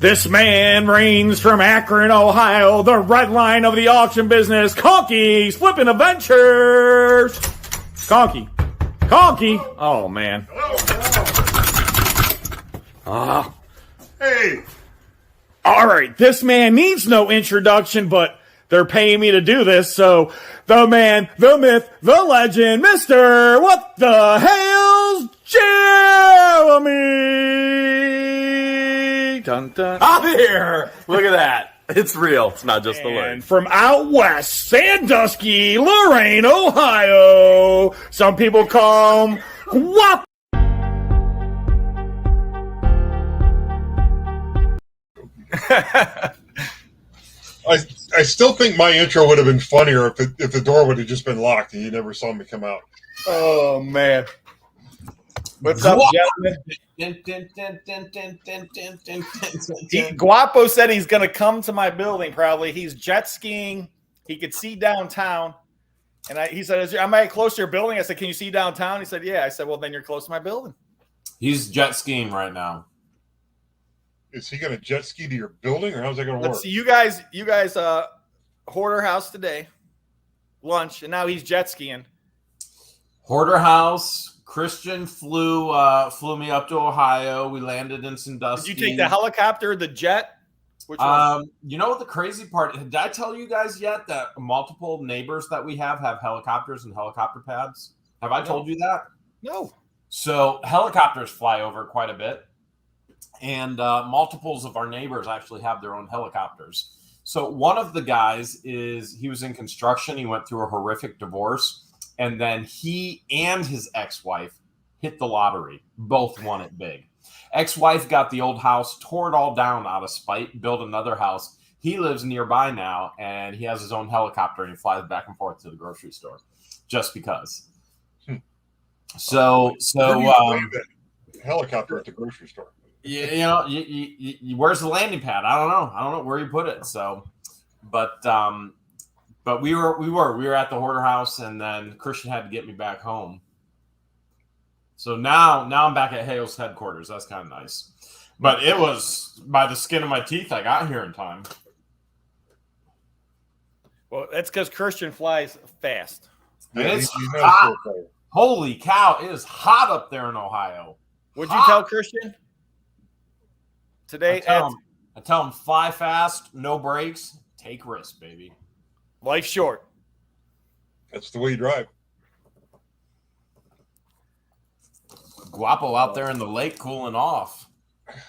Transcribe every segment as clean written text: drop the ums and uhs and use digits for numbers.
This man reigns from Akron, Ohio, the red line of the auction business, Conky's Flippin Adventures. Conky. Oh, man. Hey. All right, this man needs no introduction, but they're paying me to do this, so the man, the myth, the legend, Mr. What the Hales, Jeremy! Dun, dun. I'm here! Look at that. It's real. It's not just the word. And from out west, Sandusky, Lorain, Ohio, some people call him Guap. I still think my intro would have been funnier if the door would have just been locked and you never saw me come out. Oh, man. What's up, gentlemen? Guapo said he's going to come to my building probably. He's jet skiing. He could see downtown. And he said, am I close to your building? I said, can you see downtown? He said, yeah. I said, well, then you're close to my building. He's jet skiing right now. Is he going to jet ski to your building, or how's that going to work? Let's see. You guys, hoarder house today, lunch, and now he's jet skiing. Hoarder house. Christian flew me up to Ohio. We landed in Sandusky. Did you take the helicopter, the jet? Which one? You know what the crazy part? Did I tell you guys yet that multiple neighbors that we have helicopters and helicopter pads? Have I told you that? No. So helicopters fly over quite a bit. And multiples of our neighbors actually have their own helicopters. So one of the guys he was in construction. He went through a horrific divorce. And then he and his ex-wife hit the lottery. Both won it big. Ex-wife got the old house, tore it all down out of spite, built another house. He lives nearby now, and he has his own helicopter, and he flies back and forth to the grocery store just because. So helicopter at the grocery store. Yeah, where's the landing pad? I don't know where you put it. So, but we were at the hoarder house, and then Christian had to get me back home. So now I'm back at Hales headquarters. That's kind of nice. But it was by the skin of my teeth I got here in time. Well, that's because Christian flies fast. And it's hot. Holy cow! It is hot up there in Ohio. What'd you tell Christian? Today, I tell him fly fast, no brakes, take risks, baby. Life's short. That's the way you drive. Guapo out there in the lake cooling off.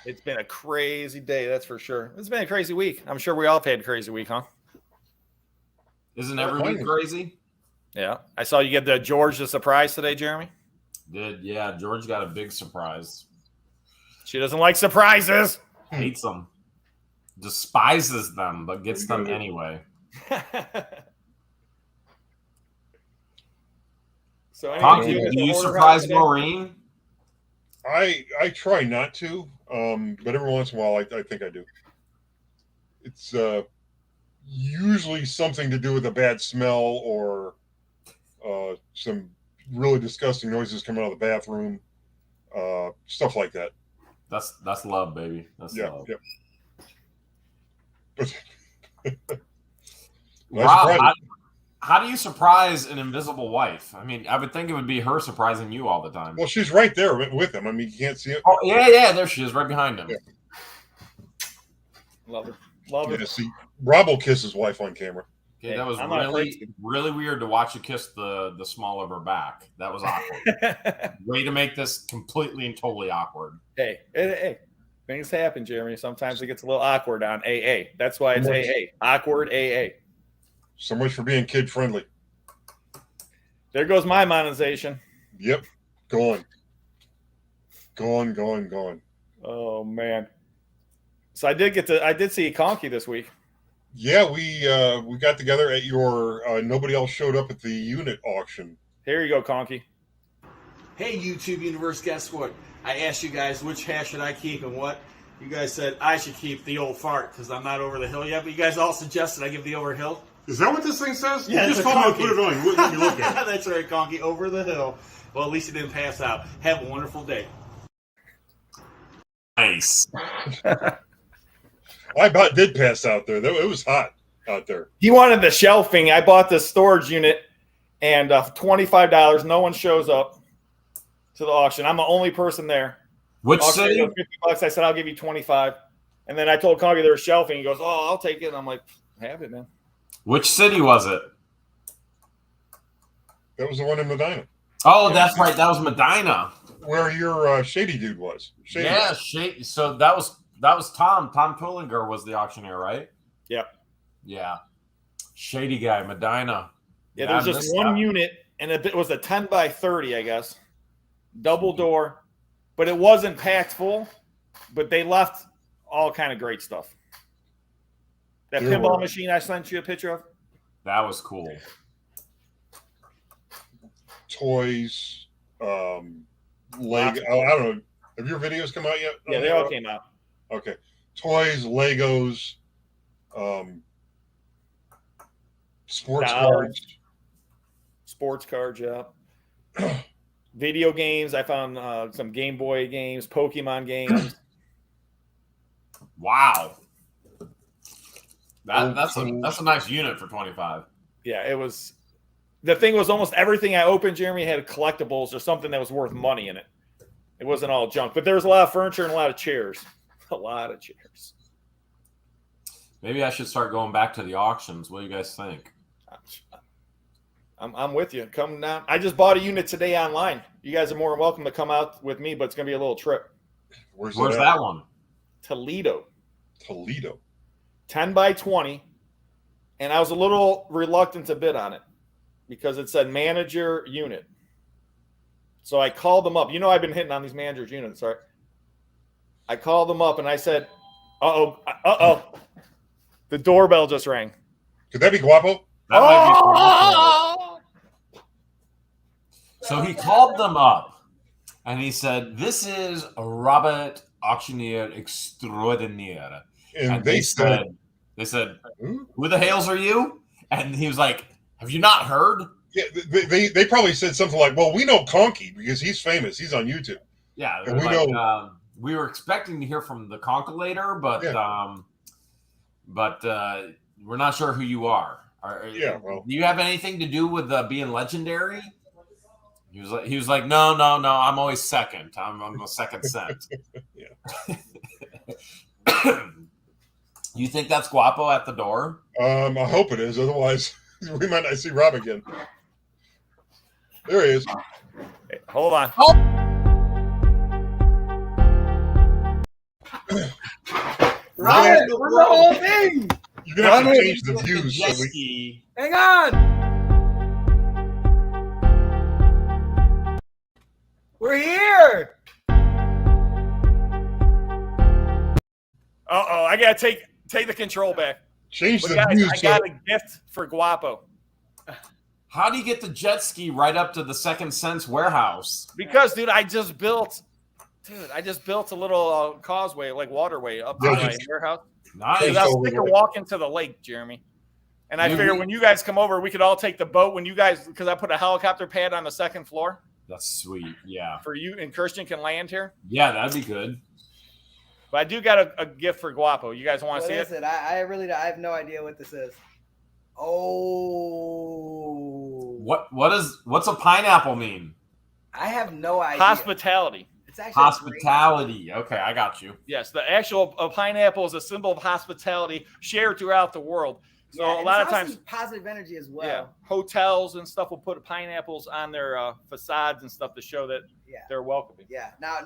It's been a crazy day, that's for sure. It's been a crazy week. I'm sure we all have had a crazy week, huh? Isn't every week crazy? Yeah. I saw you get the George the surprise today, Jeremy. Did, yeah. George got a big surprise. She doesn't like surprises. Hates them. Despises them, but gets them anyway. So Conky, do you surprise Maureen? I try not to, but every once in a while I think I do. It's usually something to do with a bad smell or some really disgusting noises coming out of the bathroom, stuff like that. That's love, baby. That's love. Yeah. Wow, how do you surprise an invisible wife? I mean, I would think it would be her surprising you all the time. Well, she's right there with him. I mean, you can't see it. Oh, yeah, there she is, right behind him. Yeah. Love her. Yeah, see, Rob will kiss his wife on camera. Okay, that was really weird to watch you kiss the small of her back. That was awkward. Way to make this completely and totally awkward. Hey. Things happen, Jeremy. Sometimes it gets a little awkward on AA. That's why it's AA. Awkward AA. So much for being kid friendly. There goes my monetization. Yep. Gone. Oh man. So I did see Conky this week. Yeah, we got together at your nobody else showed up at the unit auction. Here you go, Conky. Hey YouTube universe, guess what? I asked you guys which hash should I keep and what. You guys said I should keep the old fart because I'm not over the hill yet, but you guys all suggested I give the over hill. Is that what this thing says? Yeah, you just told me to put it on. You wouldn't let me look at it. That's right, Conky. Over the hill. Well, at least it didn't pass out. Have a wonderful day. Nice. I about did pass out there. It was hot out there. He wanted the shelving. I bought this storage unit, and $25. No one shows up to the auction. I'm the only person there. Which Auction city? goes $50. I said I'll give you 25. And then I told Conky there was shelving. He goes, "Oh, I'll take it." And I'm like, "Have it, man." Which city was it? That was the one in Medina. Oh, that's right. That was Medina. Where your shady dude was. Shady Yeah, guy. shady. So that was Tom. Tom Tullinger was the auctioneer, right? Yep. Yeah. Shady guy, Medina. Yeah, there's I just missed one that. unit, and it was a 10 by 30, I guess. Double door. But it wasn't packed full, but they left all kind of great stuff. That There pinball were- machine I sent you a picture of. That was cool. Toys, Lego. I don't know. Have your videos come out yet? Yeah, they all came out. Okay. Toys, Legos, sports Dolls. cards. Sports cards, yeah. Video games. I found some Game Boy games, Pokemon games. Wow. That's a nice unit for 25. Yeah, it was. The thing was almost everything I opened, Jeremy, had collectibles or something that was worth money in it. It wasn't all junk, but there was a lot of furniture and a lot of chairs. A lot of chairs. Maybe I should start going back to the auctions. What do you guys think? I'm with you. Come down. I just bought a unit today online. You guys are more than welcome to come out with me, but it's going to be a little trip. Where's that one? Toledo. Toledo. 10 by 20. And I was a little reluctant to bid on it because it said manager unit. So I called them up. You know, I've been hitting on these managers units, right? I called them up and I said, uh-oh. The doorbell just rang. Could that be Guapo? That might be. So he called them up and he said, "This is Robert Auctioneer Extraordinaire." And they said, "Who the Hales are you?" And he was like, "Have you not heard?" yeah, they probably said something like, "Well, we know Conky because he's famous. He's on YouTube." Yeah, And we like, know- we were expecting to hear from the Conkylator, but we're not sure who you are. Well, Do you have anything to do with being legendary? He was like, no, I'm always second. I'm a second cent. Yeah. You think that's Guapo at the door? I hope it is. Otherwise, we might not see Rob again. There he is. Hey, hold on. Ryan, where's the whole thing? You're gonna have to change the views. So we, Ski. Hang on. We're here. Uh-oh, I got to take the control back. change But the guys, views. I got a gift for Guapo. How do you get the jet ski right up to the Second Sense warehouse? Because, dude, I just built a little causeway, like waterway up to Yeah, my just- warehouse. Nice. Because I was over thinking the lake. walking to the lake, Jeremy. And I Dude, figured when you guys come over, we could all take the boat because I put a helicopter pad on the second floor That's sweet. Yeah. for you and Christian can land here. Yeah, that'd be good. But I do got a gift for Guapo. You guys want to What see is it? it? I have no idea what this is. Oh. What's a pineapple mean? I have no idea. Hospitality. It's actually Hospitality. Okay, I got you. Yes, the actual pineapple is a symbol of hospitality shared throughout the world. So Yeah, a lot of it's times, also positive energy as well. yeah, hotels and stuff will put pineapples on their facades and stuff to show that Yeah. they're welcoming. Yeah. Now,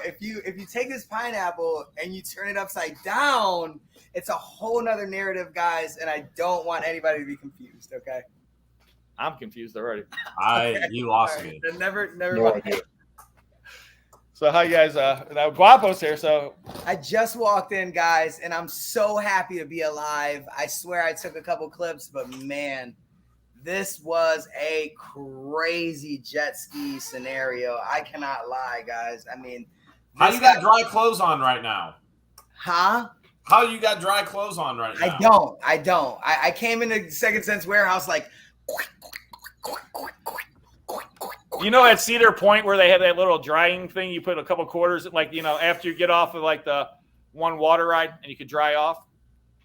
if you take this pineapple and you turn it upside down, it's a whole nother narrative, guys. And I don't want anybody to be confused. Okay. I'm confused already. You lost All right, me. then never No mind. idea. So how you guys? Now Guapo's here. So I just walked in, guys, and I'm so happy to be alive. I swear I took a couple clips, but man, this was a crazy jet ski scenario. I cannot lie, guys. I mean, How this you got guy- dry clothes on right now? Huh? How you got dry clothes on right now? I don't. I came into Second Sense warehouse like. you know at Cedar Point where they had that little drying thing, you put a couple quarters, like after you get off of like the one water ride and you could dry off,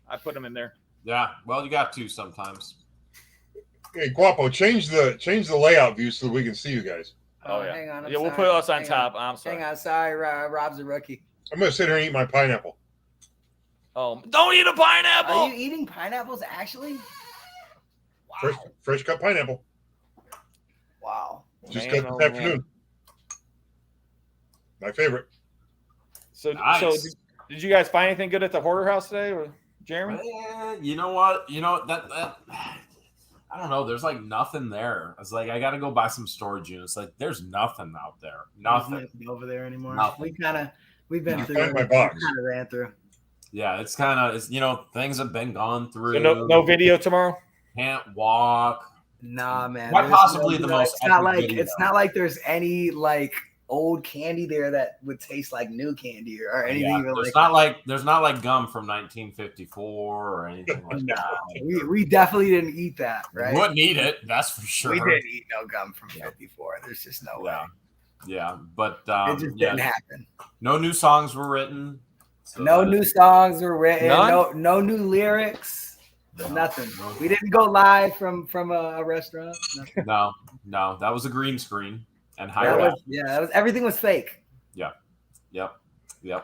I put them in there. Yeah, well, you got to sometimes. Hey, Guapo, change the layout view so that we can see you guys. Oh yeah, hang on. yeah. We'll put us on top. I'm sorry. Hang on, sorry, Rob's a rookie. I'm gonna sit here and eat my pineapple. Oh, don't eat a pineapple. Are you eating pineapples actually? Wow. Fresh cut pineapple. Wow. Just Man, got oh, this afternoon. My favorite. So, Nice. so did you guys find anything good at the hoarder house today, Jeremy? You know what? That I don't know. There's like nothing there. It's like I got to go buy some storage units. Like there's nothing out there. Nothing There's nothing over there anymore. Nothing. We've been through. Find my box. Kind of ran through. Yeah, it's kind of things have been gone through. So no video tomorrow. Can't walk. Nah, man. Quite there's possibly the most It's not epic like video. it's not like there's any like old candy there that would taste like new candy or anything. Yeah, Even there's not like gum from 1954 or anything like no, that. we definitely didn't eat that, right? Wouldn't eat it. That's for sure. We didn't eat no gum from '54. There's just no way. Yeah, but It just didn't happen. No new songs were written. So No new songs were written. None? No new lyrics. Nothing. We didn't go live from a restaurant. Nothing. No, that was a green screen and That was everything was fake. Yep.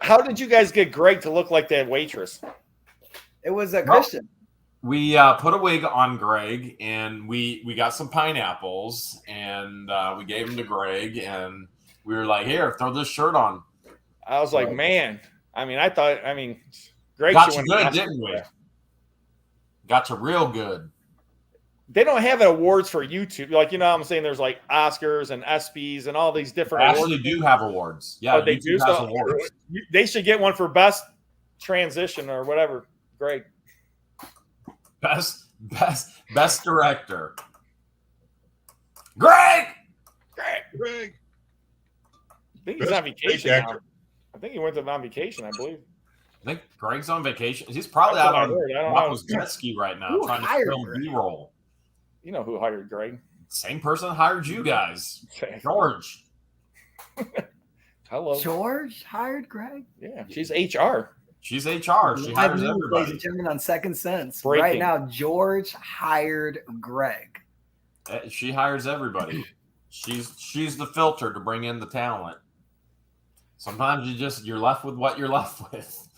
How did you guys get Greg to look like that waitress? It was a Christian. We put a wig on Greg, and we got some pineapples, and we gave them to Greg, and we were like, "Here, throw this shirt on." I was like, man. Greg Got should you win an good, Oscar didn't for we? that. Got you real good. They don't have awards for YouTube. Like, what I'm saying, there's like Oscars and ESPYs and all these They different actually awards. do have awards. Yeah, Oh, they YouTube do? has So- awards. They should get one for best transition or whatever. Greg. Best director. Greg. Greg. I think he's Best on vacation fake now. actor. I think he went on vacation, I believe. I think Greg's on vacation. He's probably That's out what I on heard. I don't Waco's know. jet ski right now, Who trying to hired film Greg? B-roll. You know who hired Greg? Same person hired you guys, George. Hello. George hired Greg. Yeah, she's HR. She's HR. She hires Ladies and everybody. gentlemen, on Second Sense. Breaking. Right now, George hired Greg. She hires everybody. She's the filter to bring in the talent. Sometimes you're left with what you're left with.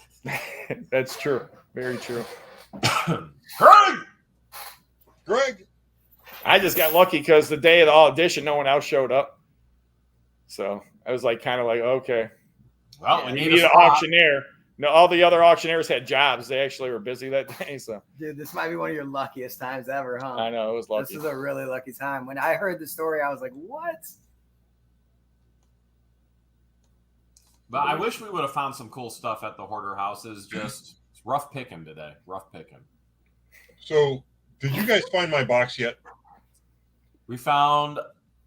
That's true. Very true. Greg. I just got lucky because the day of the audition, no one else showed up. So I was like, kind of like, okay. Well, We we need need an a spot. auctioneer. No, all the other auctioneers had jobs. They actually were busy that day. So Dude, this might be one of your luckiest times ever, huh? I know it was lucky. This is a really lucky time. When I heard the story, I was like, what? But I wish we would have found some cool stuff at the hoarder houses. Just it's rough picking today. Rough picking. So, did you guys find my box yet? We found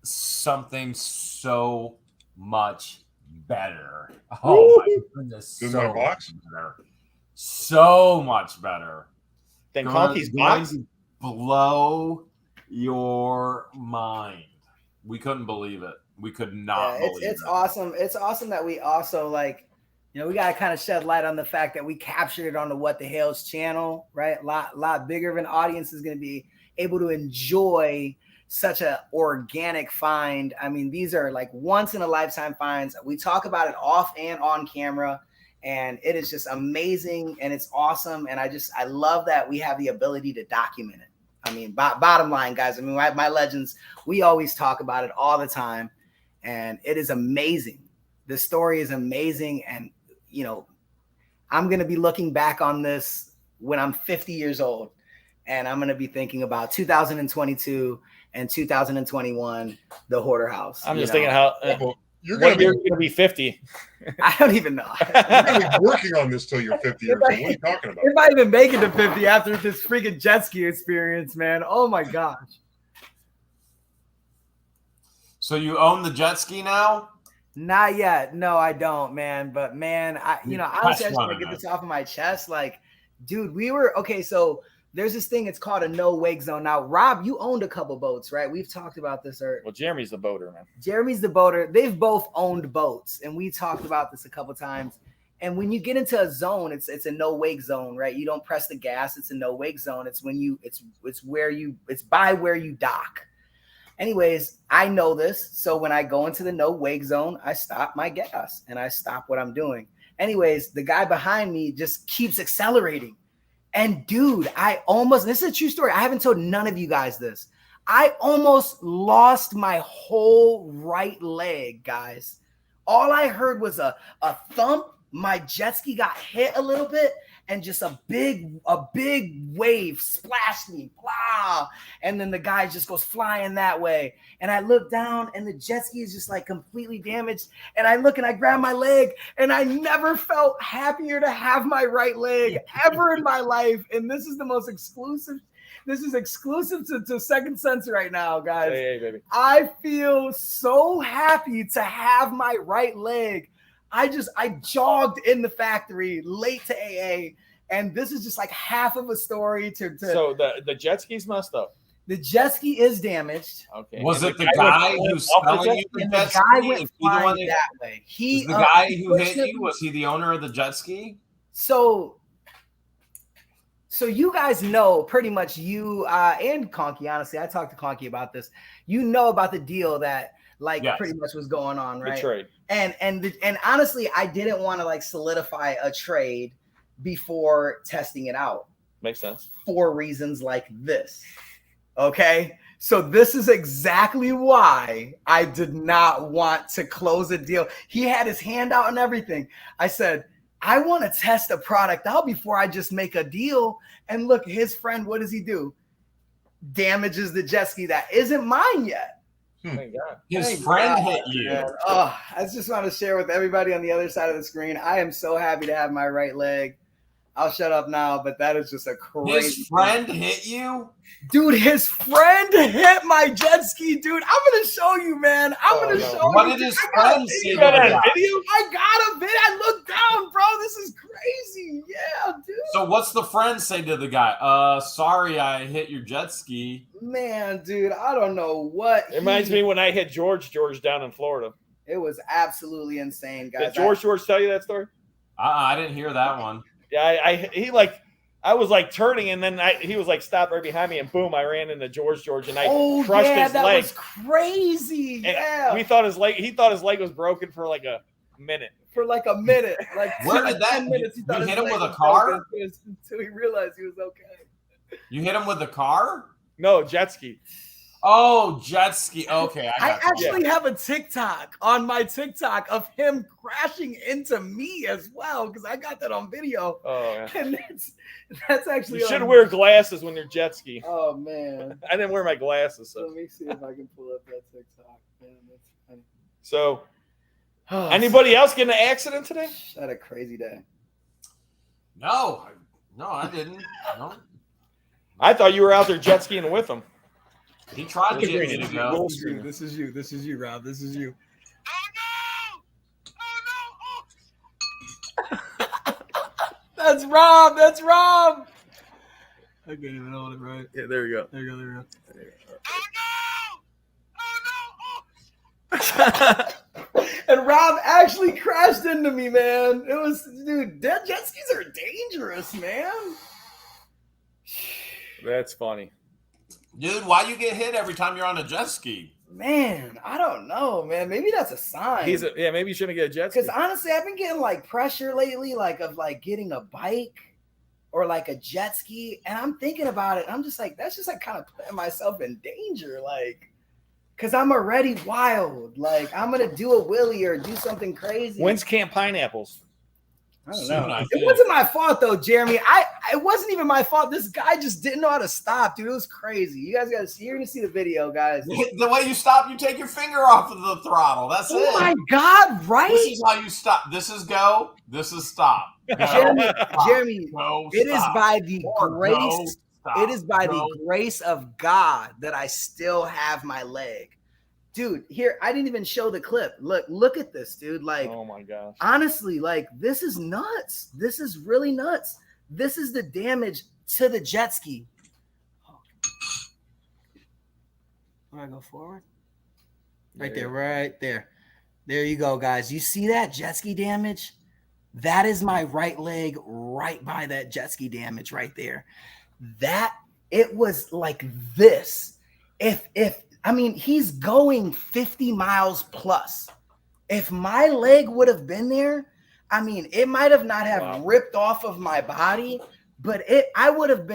something so much better. Oh my goodness. Is so my box? much better. So much better. Then Going- Conky's going box. to blow your mind. We couldn't believe it. We could not believe it's it. awesome. It's awesome that we also we got to kind of shed light on the fact that we captured it on the What the Hales channel, right? A lot bigger of an audience is going to be able to enjoy such an organic find. I mean, these are like once in a lifetime finds. We talk about it off and on camera, and it is just amazing and it's awesome. And I love that we have the ability to document it. I mean, bottom line, guys, I mean, my legends, we always talk about it all the time, and it is amazing. The story is amazing. And, I'm going to be looking back on this when I'm 50 years old, and I'm going to be thinking about 2022 and 2021, the hoarder house. I'm just thinking how Well, you're what going to year going to be 50. I don't even know. be working on this till you're 50 years old. What are you talking about? If I even make it to 50 after this freaking jet ski experience, man. Oh my gosh. So you own the jet ski now? Not yet. No, I don't, man. But man, honestly, I just want to get running this off of my chest. Like, dude, so there's this thing, it's called a no wake zone. Now, Rob, you owned a couple boats, right? We've talked about this. Well, Jeremy's the boater, man. Jeremy's the boater. They've both owned boats, and we talked about this a couple times. And when you get into a zone, it's a no wake zone, right? You don't press the gas. It's a no wake zone. It's by where you dock. Anyways, I know this. So when I go into the no wake zone, I stop my gas and I stop what I'm doing. Anyways, the guy behind me just keeps accelerating. And dude, this is a true story. I haven't told none of you guys this. I almost lost my whole right leg, guys. All I heard was a thump. My jet ski got hit a little bit, and just a big wave splashed me. Blah. And then the guy just goes flying that way. And I look down, and the jet ski is just like completely damaged. And I look and I grab my leg, and I never felt happier to have my right leg ever in my life. And this is the most exclusive. This is exclusive to Second Sense right now, guys. Hey, baby. I feel so happy to have my right leg. I jogged in the factory late to AA, and this is just like half of a story So the jet ski's messed up. The jet ski is damaged. Okay. Was it the guy who's selling you the jet ski? The guy went flying that way. The guy who hit you, was he the owner of the jet ski? So you guys know pretty much you and Conky, honestly, I talked to Conky about this. You know about the deal that pretty much was going on, right? The trade. And honestly, I didn't want to solidify a trade before testing it out. Makes sense. For reasons like this. Okay? So this is exactly why I did not want to close a deal. He had his hand out and everything. I said, I want to test a product out before I just make a deal. And look, his friend, what does he do? Damages the jet ski that isn't mine yet. Thank God. His friend hit you. Man. Oh, I just want to share with everybody on the other side of the screen. I am so happy to have my right leg. I'll shut up now, but that is just a crazy. His friend hit you? Dude, his friend hit my jet ski, dude. I'm going to show you, man. I'm going to show you. What did his friend say? You got that video? I got a video. I looked down, bro. This is crazy. Yeah, dude. So what's the friend say to the guy? Sorry, I hit your jet ski. Man, dude, I don't know what. It reminds me when I hit George down in Florida. It was absolutely insane, guys. Did George tell you that story? I didn't hear that one. Yeah, I was turning, and then he was stopped right behind me, and boom, I ran into George, and I crushed his leg. That was crazy. And he thought his leg was broken for a minute. For a minute, where did that? 10 minutes, You hit him with a car? Until he realized he was okay. You hit him with a car? No, jet ski. Oh, jet ski. Okay, I actually have a TikTok on my TikTok of him crashing into me as well, because I got that on video. Oh, yeah. And that's actually. You should wear glasses when you're jet ski. Oh man, I didn't wear my glasses. So. Let me see if I can pull up that TikTok. Man, that's funny. So, anybody else get in an accident today? Had a crazy day. No, I didn't. No. I thought you were out there jet skiing with him. He tried to get me to go. This is you, Rob. This is you. Oh no! That's Rob. I can't even hold it right. Yeah, there we go. There you go. And Rob actually crashed into me, man. It was, dude, jet skis are dangerous, man. That's funny. Dude, why you get hit every time you're on a jet ski? Man, I don't know, man. Maybe that's a sign. Maybe you shouldn't get a jet ski. Because honestly, I've been getting pressure lately, of getting a bike or a jet ski. And I'm thinking about it. I'm just that's just kind of putting myself in danger. Because I'm already wild. I'm going to do a wheelie or do something crazy. When's Camp Pineapples? I don't know. It wasn't my fault though, Jeremy. It wasn't even my fault. This guy just didn't know how to stop, dude. It was crazy. You guys gotta see. You're gonna see the video, guys. The way you stop, you take your finger off of the throttle. That's it. Oh my God! Right? This is how you stop. This is go. This is stop. Go, Jeremy. Go, it is by the grace. Go, it is by the grace of God that I still have my leg. Dude, here, I didn't even show the clip. Look at this, dude. Oh my gosh. Honestly, this is nuts. This is really nuts. This is the damage to the jet ski. Where I go forward? Right there. There you go, guys. You see that jet ski damage? That is my right leg right by that jet ski damage right there. That it was like this. If I mean, he's going 50 miles plus. If my leg would have been there, I mean, it might have not have ripped off of my body, but it would have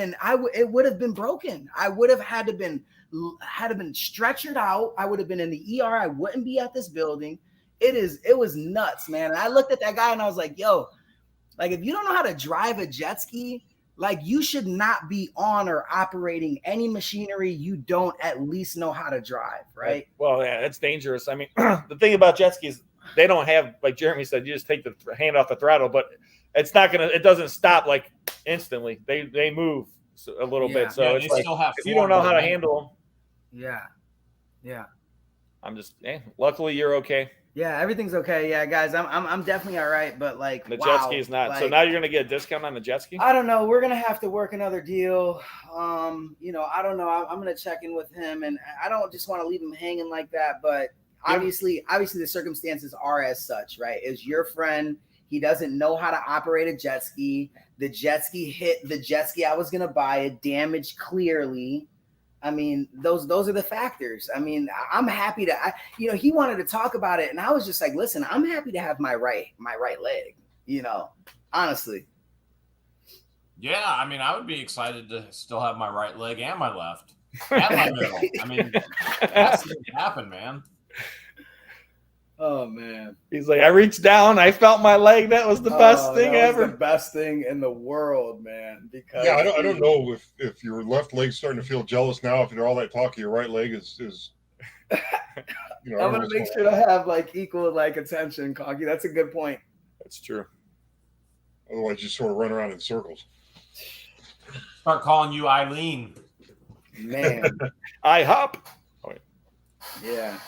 been broken. I would have had to been stretchered out. I would have been in the ER. I wouldn't be at this building. It was nuts, man. And I looked at that guy and I was like, yo, like, if you don't know how to drive a jet ski, like, you should not be on or operating any machinery you don't at least know how to drive, right? Well, yeah, it's dangerous. I mean, the thing about jet skis, they don't have, like Jeremy said, you just take the hand off the throttle, but it doesn't stop like instantly. They move a little bit. So it's like, if you don't know how to handle them. Yeah. I'm just, luckily you're okay. Yeah, everything's okay. Yeah, guys, I'm definitely all right. But like, the jet ski is not. Like, so now you're gonna get a discount on the jet ski? I don't know. We're gonna have to work another deal. I don't know. I'm gonna check in with him, and I don't just want to leave him hanging like that. But obviously, the circumstances are as such, right? Is your friend? He doesn't know how to operate a jet ski. The jet ski hit the jet ski I was gonna buy. It damaged clearly. I mean, those are the factors. I mean, I'm happy to, he wanted to talk about it, and I was just like, listen, I'm happy to have my right leg, honestly. Yeah, I mean, I would be excited to still have my right leg and my left and my middle. I mean, that's going to happen, man. Oh man, he's like, I reached down, I felt my leg. That was the best thing ever. The best thing in the world, man. Because I don't know if your left leg's starting to feel jealous now. If you're all that talk, your right leg is I'm gonna make sure to have like equal like attention, Conky. That's a good point. That's true. Otherwise, you sort of run around in circles. Start calling you Eileen. Man, I hop. Oh, wait. Yeah.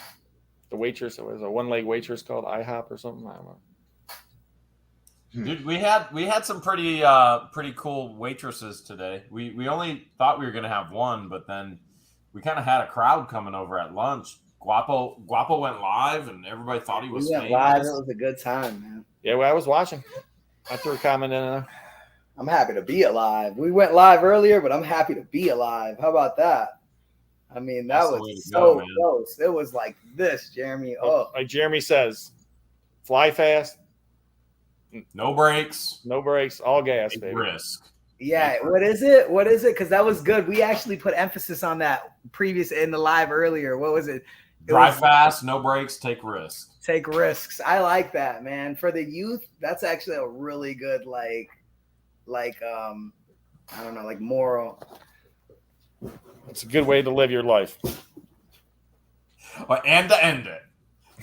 The waitress, it was a one-leg waitress called IHOP or something. I don't know. Dude, we had some pretty cool waitresses today. We only thought we were gonna have one, but then we kind of had a crowd coming over at lunch. Guapo went live, and everybody thought he was famous. Live. It was a good time, man. Yeah, well, I was watching. I threw a comment in there. I'm happy to be alive. We went live earlier, but I'm happy to be alive. How about that? I mean, that was so close. It was like this, Jeremy. Oh, like Jeremy says, fly fast. No brakes. No brakes. All gas, baby. Risk. Yeah. What is it? Because that was good. We actually put emphasis on that previous in the live earlier. What was it? Drive fast, no brakes, take risks. Take risks. I like that, man. For the youth, that's actually a really good I don't know, like moral. It's a good way to live your life. And to end it.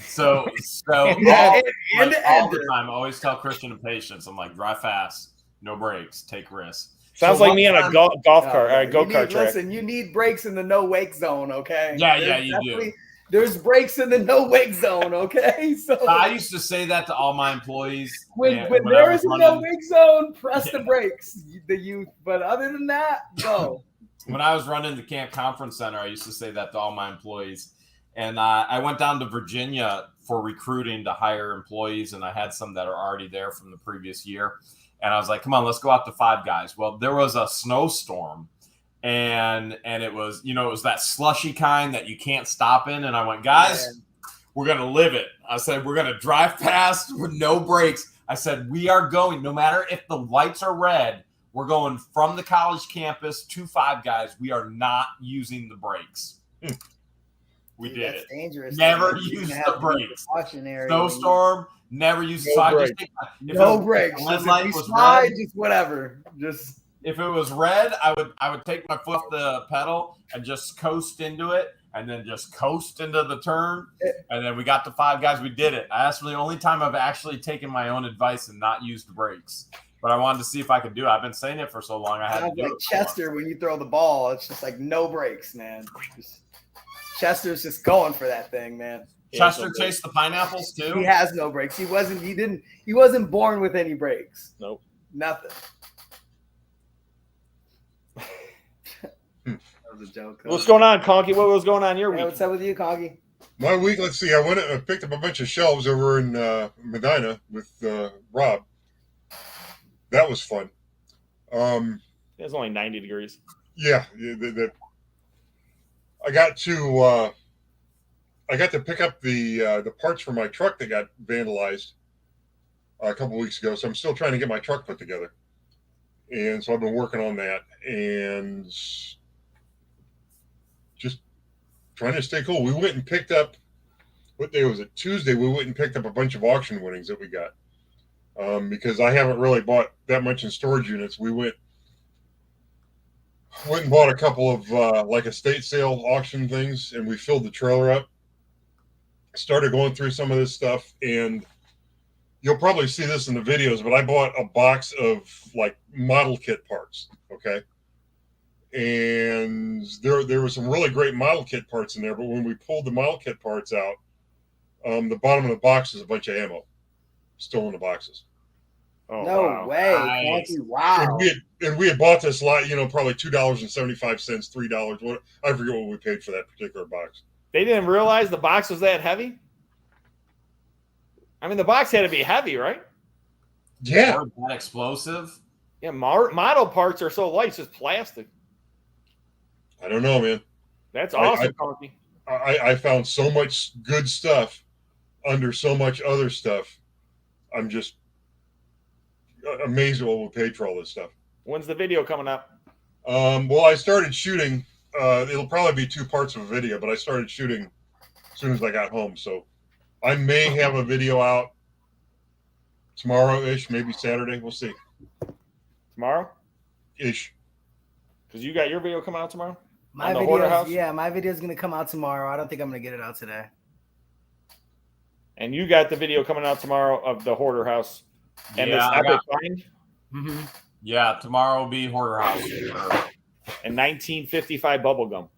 So all the time, I always tell Christian and Patience, I'm like, drive fast, no brakes, take risks. Sounds like me on a golf cart, or a go-kart track. Listen, you need brakes in the no wake zone, okay? Yeah, you do. There's brakes in the no wake zone, okay? So I used to say that to all my employees. When there is a no wake zone, press the brakes, the youth. But other than that, go. When I was running the camp conference center, I used to say that to all my employees. And I went down to Virginia for recruiting to hire employees, and I had some that are already there from the previous year. And I was like, come on, let's go out to Five Guys. Well, there was a snowstorm, and it was, it was that slushy kind that you can't stop in. And I went, guys, we're going to live it. I said, we're going to drive past with no brakes. I said, we are going, no matter if the lights are red, we're going from the college campus to Five Guys. We are not using the brakes. We did it. Dangerous. Never use the brakes. Snowstorm, never use the side. No brakes. Just whatever. Just if it was red, I would take my foot off the pedal and just coast into it, and then just coast into the turn. And then we got to Five Guys. We did it. That's the only time I've actually taken my own advice and not used the brakes. But I wanted to see if I could do it. I've been saying it for so long. I had to do like it. Chester, when you throw the ball, it's just like no brakes, man. Chester's just going for that thing, man. Chester chased the pineapples too. He has no brakes. He wasn't born with any brakes. Nope. Nothing. That was a joke. What's going on, Conky? What was going on your week? What's up with you, Conky? My week, let's see. I picked up a bunch of shelves over in Medina with Rob. that was fun. It was only 90 degrees. Yeah, I got to pick up the parts for my truck that got vandalized a couple weeks ago. So I'm still trying to get my truck put together, and so I've been working on that and just trying to stay cool. We went and picked up, what day was it? Tuesday. We went and picked up a bunch of auction winnings that we got because I haven't really bought that much in storage units. We went and bought a couple of like estate sale auction things, and we filled the trailer up. Started going through some of this stuff, and you'll probably see this in the videos, but I bought a box of like model kit parts. Okay. And there were some really great model kit parts in there, but when we pulled the model kit parts out, the bottom of the box is a bunch of ammo still in the boxes. Oh, No wow. way. Nice. Conky, wow. And we had bought this lot, probably $2.75, $3. What, I forget what we paid for that particular box. They didn't realize the box was that heavy? I mean, the box had to be heavy, right? Yeah. Or that explosive. Yeah, model parts are so light, it's just plastic. I don't know, man. That's awesome, Conky. I found so much good stuff under so much other stuff. I'm just amazed at what we paid for all this stuff. When's the video coming up? Well, I started shooting. It'll probably be 2 parts of a video, but I started shooting as soon as I got home. So I may have a video out tomorrow-ish, maybe Saturday. We'll see. Tomorrow-ish. Because you got your video coming out tomorrow? My video is going to come out tomorrow. I don't think I'm going to get it out today. And you got the video coming out tomorrow of the Hoarder House and this epic find? Mm-hmm. Yeah, tomorrow will be Hoarder House. And 1955 bubblegum.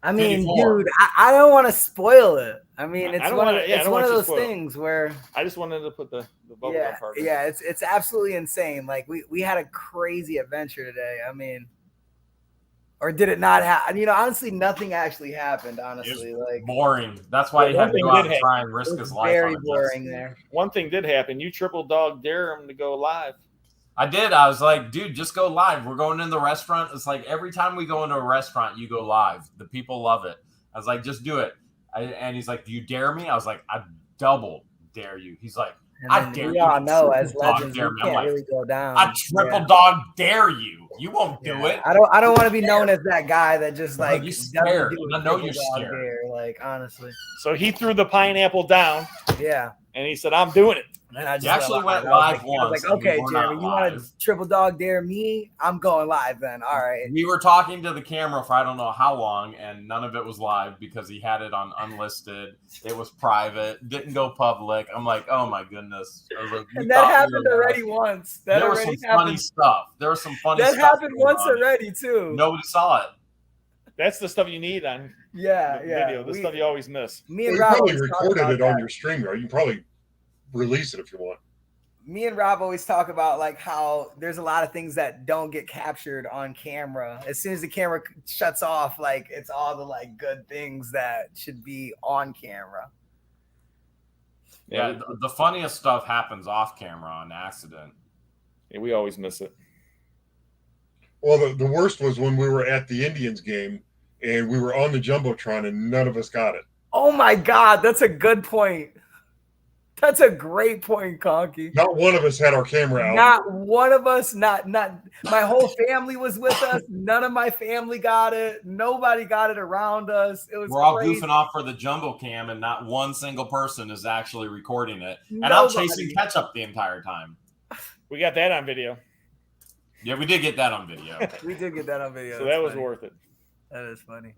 I mean, 54. dude, I don't want to spoil it. I mean, it's one of those spoil it. Things where I just wanted to put the bubblegum part in. Yeah, it's absolutely insane. Like we had a crazy adventure today. I mean, or did it not happen? Honestly, nothing actually happened. Honestly, like boring. That's why he had to go out and try and risk his life. Very boring there. One thing did happen. You triple dog dare him to go live. I did. I was like, dude, just go live. We're going in the restaurant. It's like every time we go into a restaurant, you go live. The people love it. I was like, just do it. And he's like, do you dare me? I was like, I double dare you. He's like, I dare you. We all know as legends, you can't really go down. I triple dog dare you. You won't do it. I don't want to be known as that guy that just like you're scared. I know you're scared. Dare, like honestly. So he threw the pineapple down. Yeah. And he said, I'm doing it. And I just actually went live once. I was like, okay, Jeremy, you want to triple dog dare me? I'm going live then. All right. We were talking to the camera for I don't know how long, and none of it was live because he had it on unlisted. It was private, didn't go public. I'm like, oh my goodness. I was like, and that happened already once. That there was some funny stuff. There was some funny stuff. That happened once already too. Nobody saw it. That's the stuff you need on video. The stuff you always miss. Me and you Rob probably recorded it on your stream, right? You can probably release it if you want. Me and Rob always talk about like how there's a lot of things that don't get captured on camera. As soon as the camera shuts off, like it's all the like good things that should be on camera. Yeah, the funniest stuff happens off camera on accident. Yeah, we always miss it. Well, the worst was when we were at the Indians game and we were on the Jumbotron and none of us got it. Oh my God, that's a good point. That's a great point, Conky. Not one of us had our camera out. Not one of us, not my whole family was with us. None of my family got it. Nobody got it around us. It was We're all crazy. goofing off for the jumbo cam, and not one single person is actually recording it. And I'm chasing catch up the entire time. We got that on video. Yeah, we did get that on video. We did get that on video. So that was worth it. That is funny.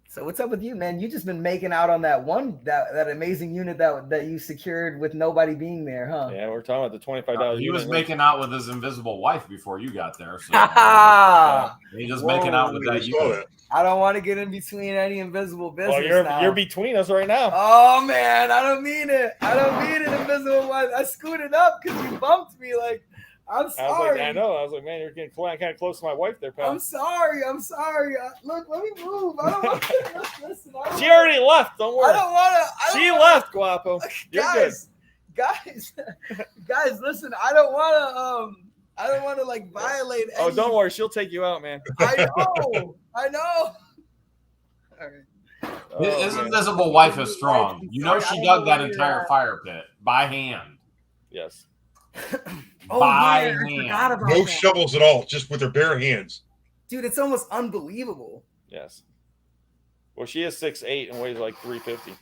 So what's up with you, man? You just been making out on that amazing unit that you secured with nobody being there, huh? Yeah, we're talking about the $25. He was making out with his invisible wife before you got there. So he just making out with that unit. I don't want to get in between any invisible business. Well, you're between us right now. Oh man, I don't mean it. I don't mean it, invisible wife. I scooted up because you bumped me. Like, I'm sorry. I was like, man, you're getting kind of close to my wife there, pal. I'm sorry. Look, let me move. I don't want to listen. She already left. Don't worry. I don't want to. She left, Guapo. You're guys, guys, listen. I don't want to like violate. Oh, don't worry, she'll take you out, man. I know. All right. His man. invisible wife is strong. You know, she dug that entire fire pit by hand. Yes. By I hand. forgot about No that. shovels at all, just with their bare hands. Dude, it's almost unbelievable. Yes. Well, she is 6'8" and weighs like 350.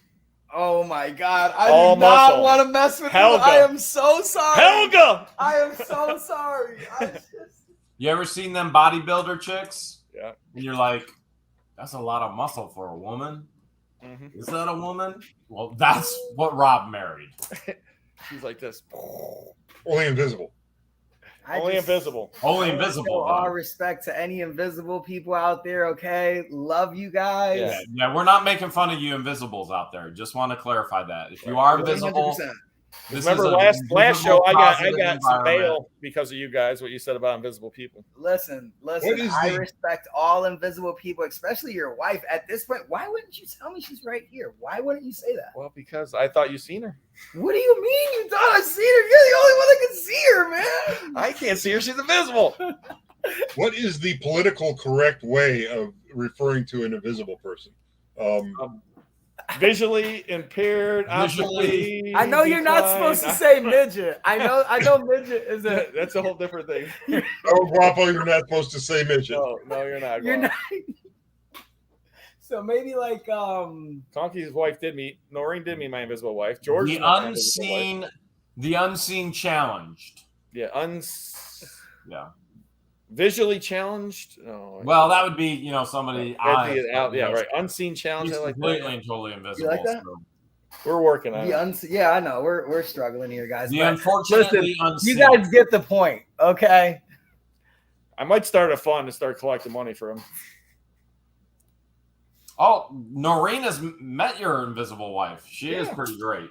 Oh my God! I All do not muscle. want to mess with Helga. you. I am so sorry. Helga! I am so sorry. You ever seen them bodybuilder chicks? Yeah. And you're like, that's a lot of muscle for a woman. Mm-hmm. Is that a woman? Well, that's what Rob married. She's like this. Only invisible. Only invisible. Only Show invisible. all though. respect to any invisible people out there. Okay, love you guys. Yeah. Yeah, we're not making fun of you invisibles out there. Just want to clarify that. If you are invisible, 100%. this Remember is a last invisible show, I got positive some environment. mail because of you guys. What you said about invisible people. Listen. What is I the- respect all invisible people, especially your wife. At this point, why wouldn't you tell me she's right here? Why wouldn't you say that? Well, because I thought you seen her. What do you mean you thought I seen her? You're the only one that can see her, man. I can't see her. She's invisible. What is the political correct way of referring to an invisible person? Visually impaired. Visually- optically I know you're not declined. supposed to say midget. I know midget is a. That's a whole different thing. Oh, Guapo, you're not supposed to say midget. No, you're not. You're Guap. not. So maybe like Conky's wife did meet. Noreen did meet my invisible wife. George. The met my invisible wife. unseen challenged. Yeah, Yeah. visually challenged. Oh, Well, that would be, somebody. yeah, right. Unseen challenge. He's I like completely that. and totally invisible. like that? so. We're working on it. yeah, I know we're struggling here, guys. The but unfortunately unseen. you guys get the point, okay? I might start a fund and start collecting money for him. Oh, Noreen has met your invisible wife. She is pretty great.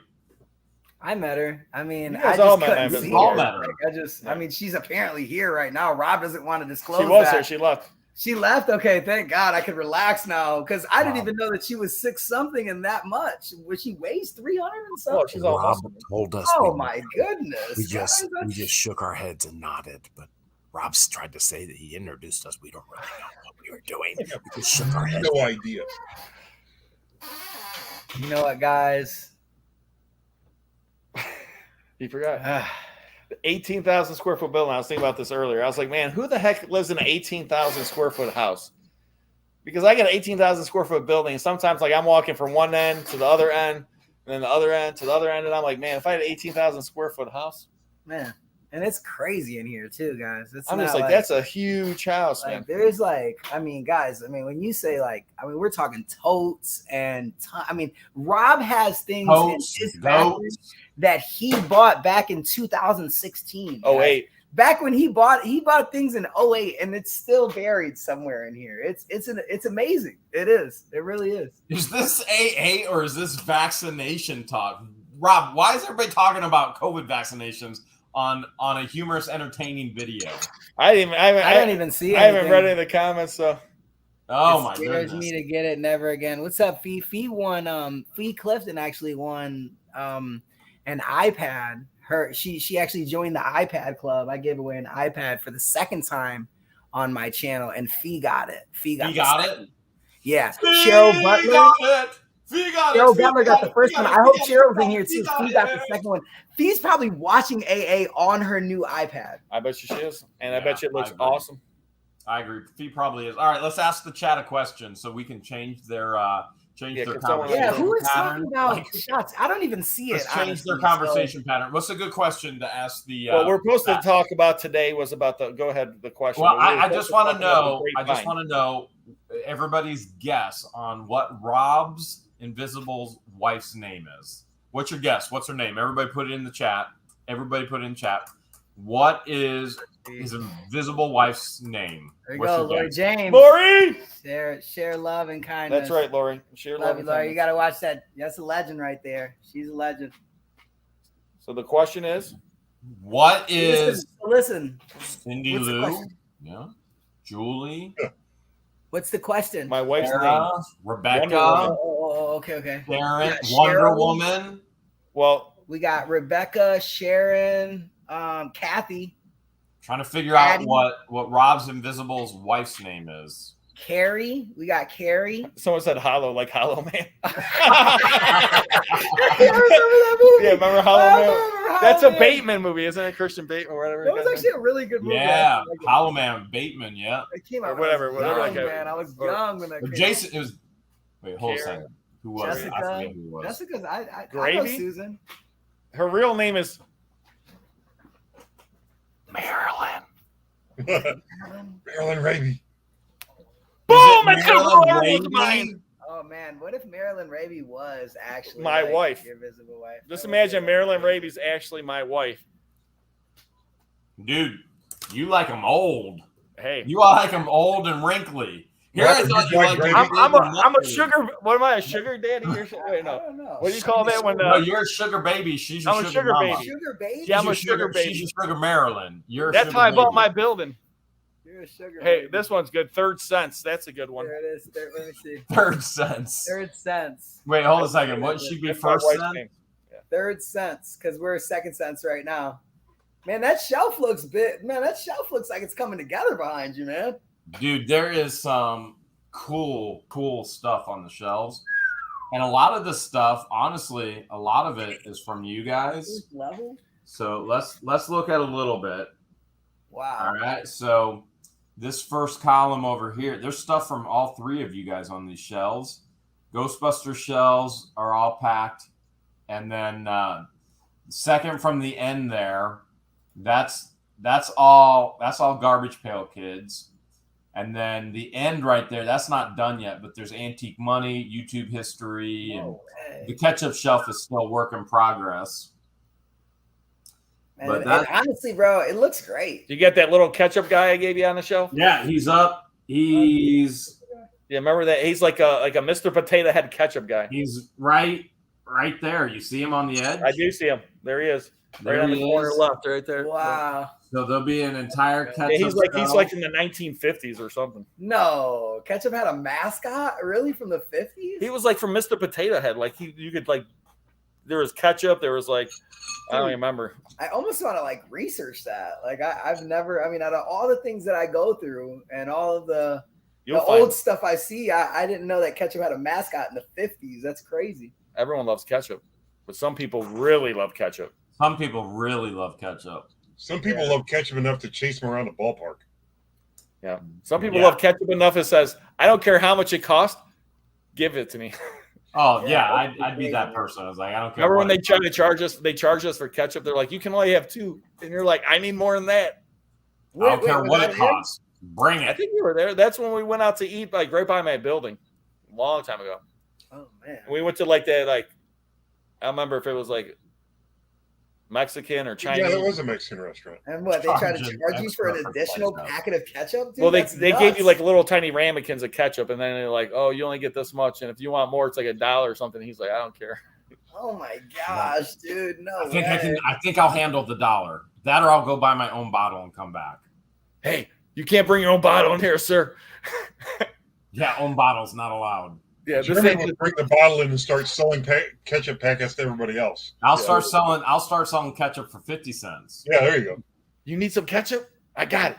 I met her. I mean, You I guys all just met couldn't my see invisible her. wife. Like, I mean, she's apparently here right now. Rob doesn't want to disclose She was that. there. She left. She left. Okay, thank God. I could relax now because I didn't Wow. even know that she was 6 something and that much. Where she weighs 300 and something. Well, she's all Rob muscle. told us. Oh we- my goodness! We just Guys, we that's- just shook our heads and nodded, but Rob's tried to say that he introduced us. We don't really know what we were doing. We just shook our heads. No idea. You know what, guys? You forgot. 18,000 square foot building. I was thinking about this earlier. I was like, man, who the heck lives in an 18,000 square foot house? Because I got an 18,000 square foot building. And sometimes, like, I'm walking from one end to the other end, and then the other end to the other end. And I'm like, man, if I had an 18,000 square foot house, Man, and it's crazy in here too, guys. It's I'm not just like, that's a huge house, man. like there's like, I mean, guys, I mean, when you say like, I mean, we're talking totes and I mean, Rob has things Totes, in his bathroom goats. that he bought back in 2016. Oh, guys. wait. Back when he bought things in 08 and it's still buried somewhere in here. It's amazing. It is. It really is. Is this AA or is this vaccination talk? Rob, why is everybody talking about COVID vaccinations on a humorous, entertaining video? I didn't even see it. I haven't read any of the comments, so Oh It my scares goodness! me to get it. Never again. What's up, Fee? Fee won. Fee Clifton actually won an iPad. She actually joined the iPad club. I gave away an iPad for the second time on my channel, and Fee got it. Fee got it. Yeah, Fee Cheryl Butler. got it. Fee got it. Cheryl Fee Butler got the first Fee one. got I it. hope Fee Cheryl's got in it. here Fee too. got Fee got it. the second one. Fee's probably watching AA on her new iPad. I bet you she is. And I Yeah, bet you it looks I agree. awesome. I agree. Fee probably is. All right, let's ask the chat a question so we can change their Yeah, can someone- conversation Yeah, who is pattern. talking about Like, shots? I don't even see it. let's change their honestly, so- conversation pattern. What's a good question to ask the? What we're supposed to chat? talk about today was about the. Go ahead, the question. Well, But we were I supposed just to want talk to about the know. I just grapevine. want to know everybody's guess on what Rob's invisible's wife's name is. What's your guess? What's her name? Everybody put it in the chat. Everybody put it in chat. What is his invisible wife's name? There you What's go, your Lori guess? James. Lori. Share love and kindness. That's right, Lori. Share Love you, Lori. You kindness. got to watch that. That's a legend right there. She's a legend. So the question is, What is Listen. Cindy What's the Lou? question? Yeah. Julie. What's the question? my wife's Sarah, name. Rebecca. Wonder Woman. Oh, okay. Sharon. Yeah, Wonder Cheryl. Woman. Well, We got Rebecca, Sharon, Kathy, Trying to figure out Addie. what Rob's Invisible's wife's name is. Carrie. We got Carrie. Someone said Hollow, like Hollow Man. I remember that movie. Yeah, remember Hollow I Man? remember That's a Hollow Man. Bateman movie, isn't it? Christian Bateman or whatever. That was actually a really good movie. Yeah, I actually liked it. Hollow Man Bateman. Yeah, It came Or out whatever, when I was whatever, young, like a- man. I was or- young when that but came Jason. It was. Wait, hold a Karen. second. Who was it? I Jessica. forget who it was. Jessica's. I know Gravy? Susan. Her real name is Marilyn. Marilyn Raby. Boom! Is it It's the Marilyn wrong Raby? with mine. Oh man, what if Marilyn Raby was actually My like, wife. your visible wife? Just That would imagine be Marilyn crazy. Raby's actually my wife. Dude, you like them old. Hey, You like them old and wrinkly. Here I Yeah, thought you you like liked Raby? them I'm a muscular. sugar. What am I? A sugar daddy? Or something? Wait, I no. don't know. What do you call that when? No, you're a sugar baby. She's your I'm a sugar, sugar mama. baby. Sugar baby? Yeah, I'm a She's your sugar baby. She's your sugar Marilyn. You're a That's sugar how I bought baby. my building. You're a sugar Hey, baby. this one's good. Third Sense. That's a good one. There it is. Let me see. Third sense. Third sense. Wait, hold a second. What should be That's my first wife's sense? name. Third sense, because we're second sense right now. Man, that shelf looks big. Man, that shelf looks like it's coming together behind you, man. Dude, there is some cool stuff on the shelves. And a lot of the stuff, honestly, a lot of it is from you guys. First level. So let's look at a little bit. Wow. All right. So this first column over here, there's stuff from all three of you guys on these shelves. Ghostbuster shells are all packed. And then second from the end there, that's all Garbage Pail Kids. And then the end right there, that's not done yet, but there's Antique Money, YouTube History, and No way. the ketchup shelf is still work in progress. But And honestly, bro, it looks great. You get that little ketchup guy I gave you on the shelf? Yeah, he's up. He's Remember that? He's like a Mr. Potato Head ketchup guy. right there. You see him on the edge? I do see him. There he is. There Right on he the corner is. left, right there. Wow. So there'll be an entire ketchup. Yeah, he's shelf. like in the 1950s or something. No, ketchup had a mascot, really, from the 50s? He was like from Mr. Potato Head. Like you could like, there was ketchup. There was like, I don't remember. I almost want to like research that. Like I've never. I mean, out of all the things that I go through and all of the You'll the find old stuff I see, I didn't know that ketchup had a mascot in the 50s. That's crazy. everyone loves ketchup, but some people really love ketchup. Some people really love ketchup. Some people love ketchup enough to chase them around the ballpark. Yeah, some people Yeah. love ketchup enough. It says, I don't care how much it costs, give it to me. Oh Yeah, yeah, I'd be that person. I was like, I don't care. Remember when what they it try to charge us? They charge us for ketchup. They're like, you can only have 2, and you're like, I need more than that. I don't care was what that it him? costs. Bring I it. think you were there. That's when we went out to eat, like right by my building, a long time ago. Oh man. We went to like that, like I don't remember if it was like Mexican or Chinese. Yeah, that was a Mexican restaurant. And what, they try to Charging charge you for an extra for additional ketchup. packet of ketchup? Dude, Well, they that's gave nuts. you like little tiny ramekins of ketchup, and then they're like, "Oh, you only get this much, and if you want more, it's like $1 or something." He's like, "I don't care." Oh my gosh, dude. No I think way. I think I'll handle the $1. That or I'll go buy my own bottle and come back. Hey, you can't bring your own bottle in here, sir. Yeah, own bottles not allowed. Yeah, this Germany ain't will bring the bottle in and start selling ketchup packets to everybody else. I'll start selling ketchup for 50 cents. Yeah, there you go. You need some ketchup? I got it.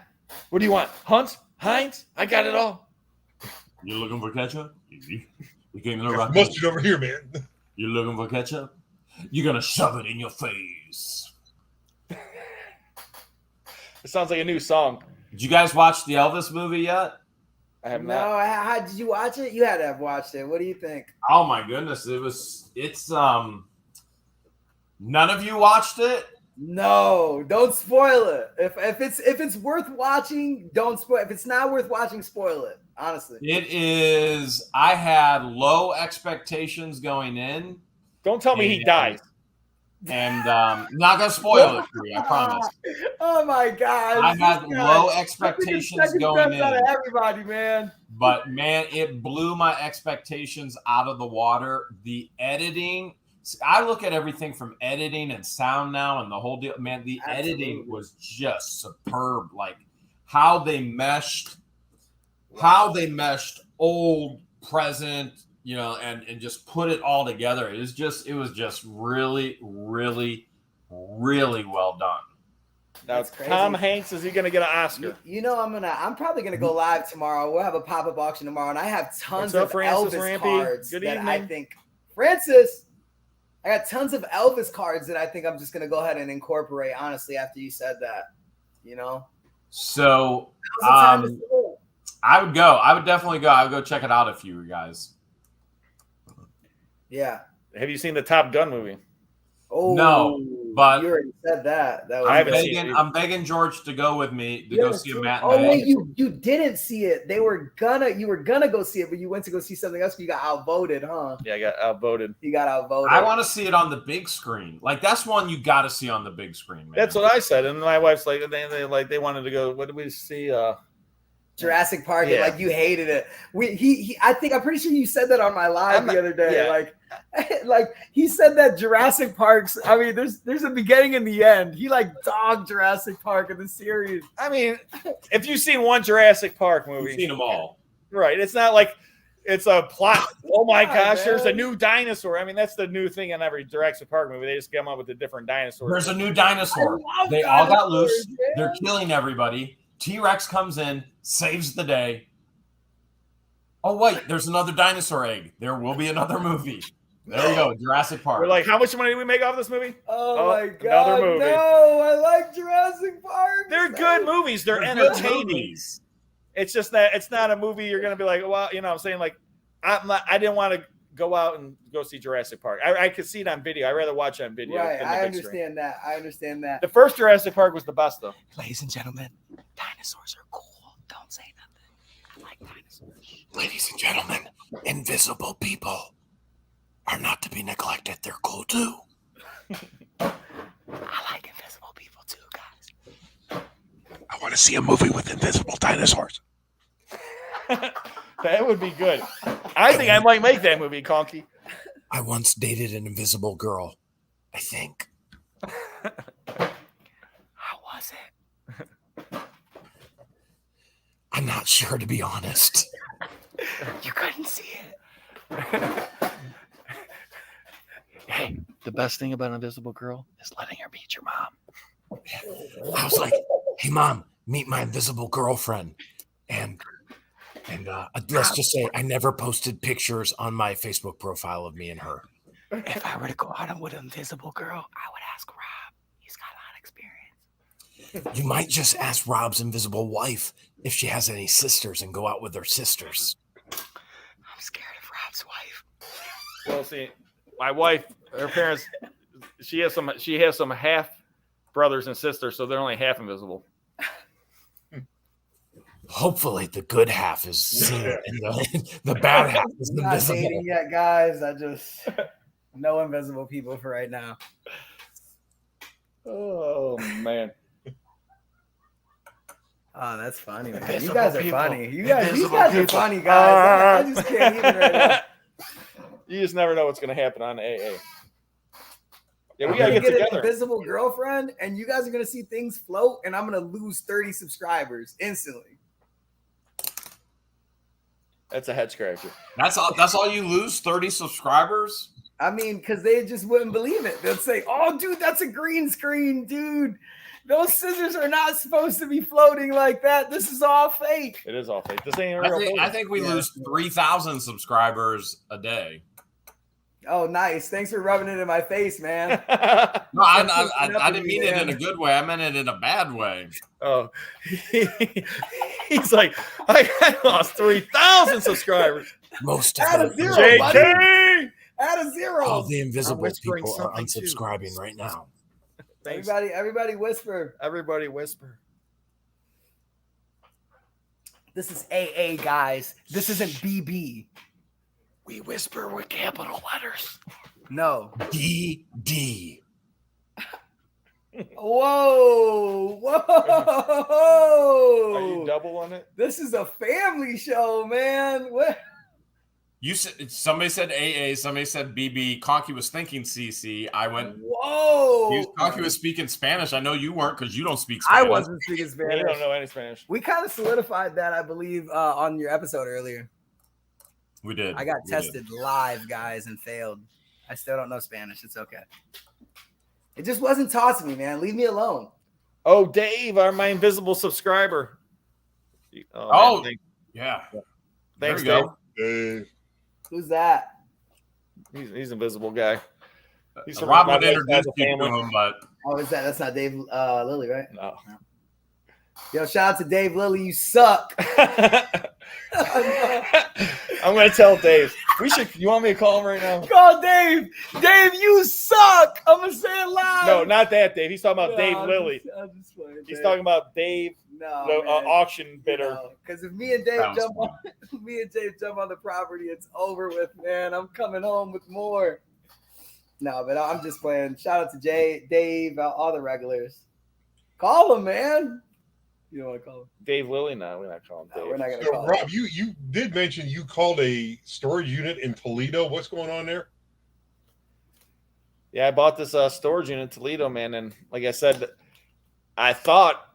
What do you want? Hunt's? Heinz? I got it all. You looking for ketchup? You came to the Got right mustard over here, man. You looking for ketchup? You're gonna shove it in your face. It sounds like a new song. Did you guys watch the Elvis movie yet? I have No, not. how did you watch it? You had to have watched it. What do you think? Oh my goodness, it's none of you watched it? No, don't spoil it. If it's worth watching, don't spoil. If it's not worth watching, spoil it. Honestly, It is. I had low expectations going in, Don't tell me he dies. and not gonna spoil it for you. I promise. Oh my god! I had low expectations going out of in, everybody, man. but man, it blew my expectations out of the water. The editing. I look at everything from editing and sound now, and the whole deal. Man, the Absolutely. editing was just superb. Like how they meshed old, present, you know, and just put it all together. It was just really, really, really well done. Now, That's crazy. Tom Hanks, is he going to get an Oscar? You know, I'm probably gonna go live tomorrow. We'll have a pop-up auction tomorrow, and I have tons What's up, of Francis Elvis Rampy? cards Good that I evening. think Francis. I got tons of Elvis cards that I think I'm just gonna go ahead and incorporate. Honestly, after you said that, you know. So Now's the time to do it. I would go. I would definitely go. I would go check it out if you guys. Yeah. Have you seen the Top Gun movie? Oh No, but you already said that. That was I haven't good. seen it. I'm begging George to go with me to You go haven't see a seen it? matinee. Oh wait, you didn't see it. You were gonna go see it, but you went to go see something else. You got outvoted, huh? Yeah, I got outvoted. You got outvoted. I want to see it on the big screen. Like that's one you got to see on the big screen, man. That's what I said. And my wife's like, they wanted to go. What did we see? Jurassic Park, Yeah. and like you hated it. I'm pretty sure you said that on my live the other day. yeah. Like he said that Jurassic Park's. I mean, there's a beginning and the end. He like dogged Jurassic Park in the series. I mean, if you've seen one Jurassic Park movie, You've seen them all. right? It's not like it's a plot. Oh my God, gosh, there's a man. new dinosaur. I mean, that's the new thing in every Jurassic Park movie. They just come up with a different dinosaur. There's a new dinosaur. I love They all got dinosaurs, loose. man. They're killing everybody. T-Rex comes in, saves the day. Oh wait, there's another dinosaur egg. There will be another movie. There you go, Jurassic Park. We're like, how much money did we make off this movie? Oh my another god! movie. No, I like Jurassic Park. They're good movies. They're They're good entertaining. movies. It's just that it's not a movie you're gonna be like, well, you know, I'm saying like, I didn't want to go out and go see Jurassic Park. I could see it on video. I'd rather watch it on video. Right, than the I big screen. understand that. I understand that. The first Jurassic Park was the best, though. Ladies and gentlemen, dinosaurs are cool. Don't say nothing. I like dinosaurs. Ladies and gentlemen, invisible people are not to be neglected. They're cool too. I like invisible people too, guys. I want to see a movie with invisible dinosaurs. That would be good. I think I might make that movie, Conky. I once dated an invisible girl, I think. How was it? I'm not sure, to be honest. You couldn't see it. Hey, the best thing about Invisible Girl is letting her meet your mom. I was like, hey, Mom, meet my invisible girlfriend. And let's just say I never posted pictures on my Facebook profile of me and her. If I were to go out with an invisible girl, I would ask Rob. He's got a lot of experience. You might just ask Rob's invisible wife if she has any sisters and go out with her sisters. I'm scared of Rob's wife. Well, see, my wife, her parents, she has some half brothers and sisters, so they're only half invisible. Hopefully, the good half is seen and the bad half is I'm not invisible. dating yet, guys. I just no invisible people for right now. Oh man. Oh, that's funny, man. Invisible You guys are people. funny. You guys Invisible are people. funny, guys. I just can't even right now. You just never know what's going to happen on AA. Yeah, we I'm got to gonna get an together. invisible girlfriend, and you guys are gonna see things float, and I'm gonna lose 30 subscribers instantly. That's a head scratcher. That's all you lose, 30 subscribers? I mean, because they just wouldn't believe it. They'll say, "Oh, dude, that's a green screen, dude. Those scissors are not supposed to be floating like that. This is all fake." It is all fake. This ain't a real thing. I think we lose 3,000 subscribers a day. Oh, nice. Thanks for rubbing it in my face, man. No, I didn't mean it in a good way. I meant it in a bad way. Oh, he's like, I lost 3,000 subscribers. Most of Add a them. zero, JK! buddy. Add a zero. All the invisible whispering people are something, too. unsubscribing right now. Thanks. Everybody whisper. Everybody whisper. This is AA, guys. This isn't BB. We whisper with capital letters. No. DD. Whoa. Are you Whoa. double on it? This is a family show, man. What? You said somebody said AA, somebody said BB. Conky was thinking CC. I went. Whoa. Conky was speaking Spanish. I know you weren't because you don't speak I Spanish. wasn't speaking You Spanish. don't know any Spanish. We kind of solidified that, I believe, on your episode earlier. We did. I got We tested live, guys, and failed. I still don't know Spanish. It's okay. It just wasn't taught to me, man. Leave me alone. Oh, Dave, my invisible subscriber. Oh, man, yeah. thanks, There you Dave. Dave. Who's that? He's invisible guy. He's from Rob my would wife's introduce side of you to family. him, but Oh, is that? That's not Dave Lilly, right? No. Yo, shout out to Dave Lilly. You suck. I'm gonna tell Dave. You want me to call him right now? Call Dave. Dave, you suck. I'm gonna say it loud. No, not that Dave. He's talking about Dave Lilly. I'm just playing, He's Dave. talking about Dave, No, the man. auction bidder. Because if me and Dave That was jump on, the property, it's over with, man. I'm coming home with more. No, but I'm just playing. Shout out to Dave, all the regulars. Call him, man. You don't want to call him? Dave Lilly? No, we're not calling No, Dave. we're not gonna So, call Rob, him. you did mention you called a storage unit in Toledo. What's going on there? Yeah, I bought this storage unit in Toledo, man, and like I said, I thought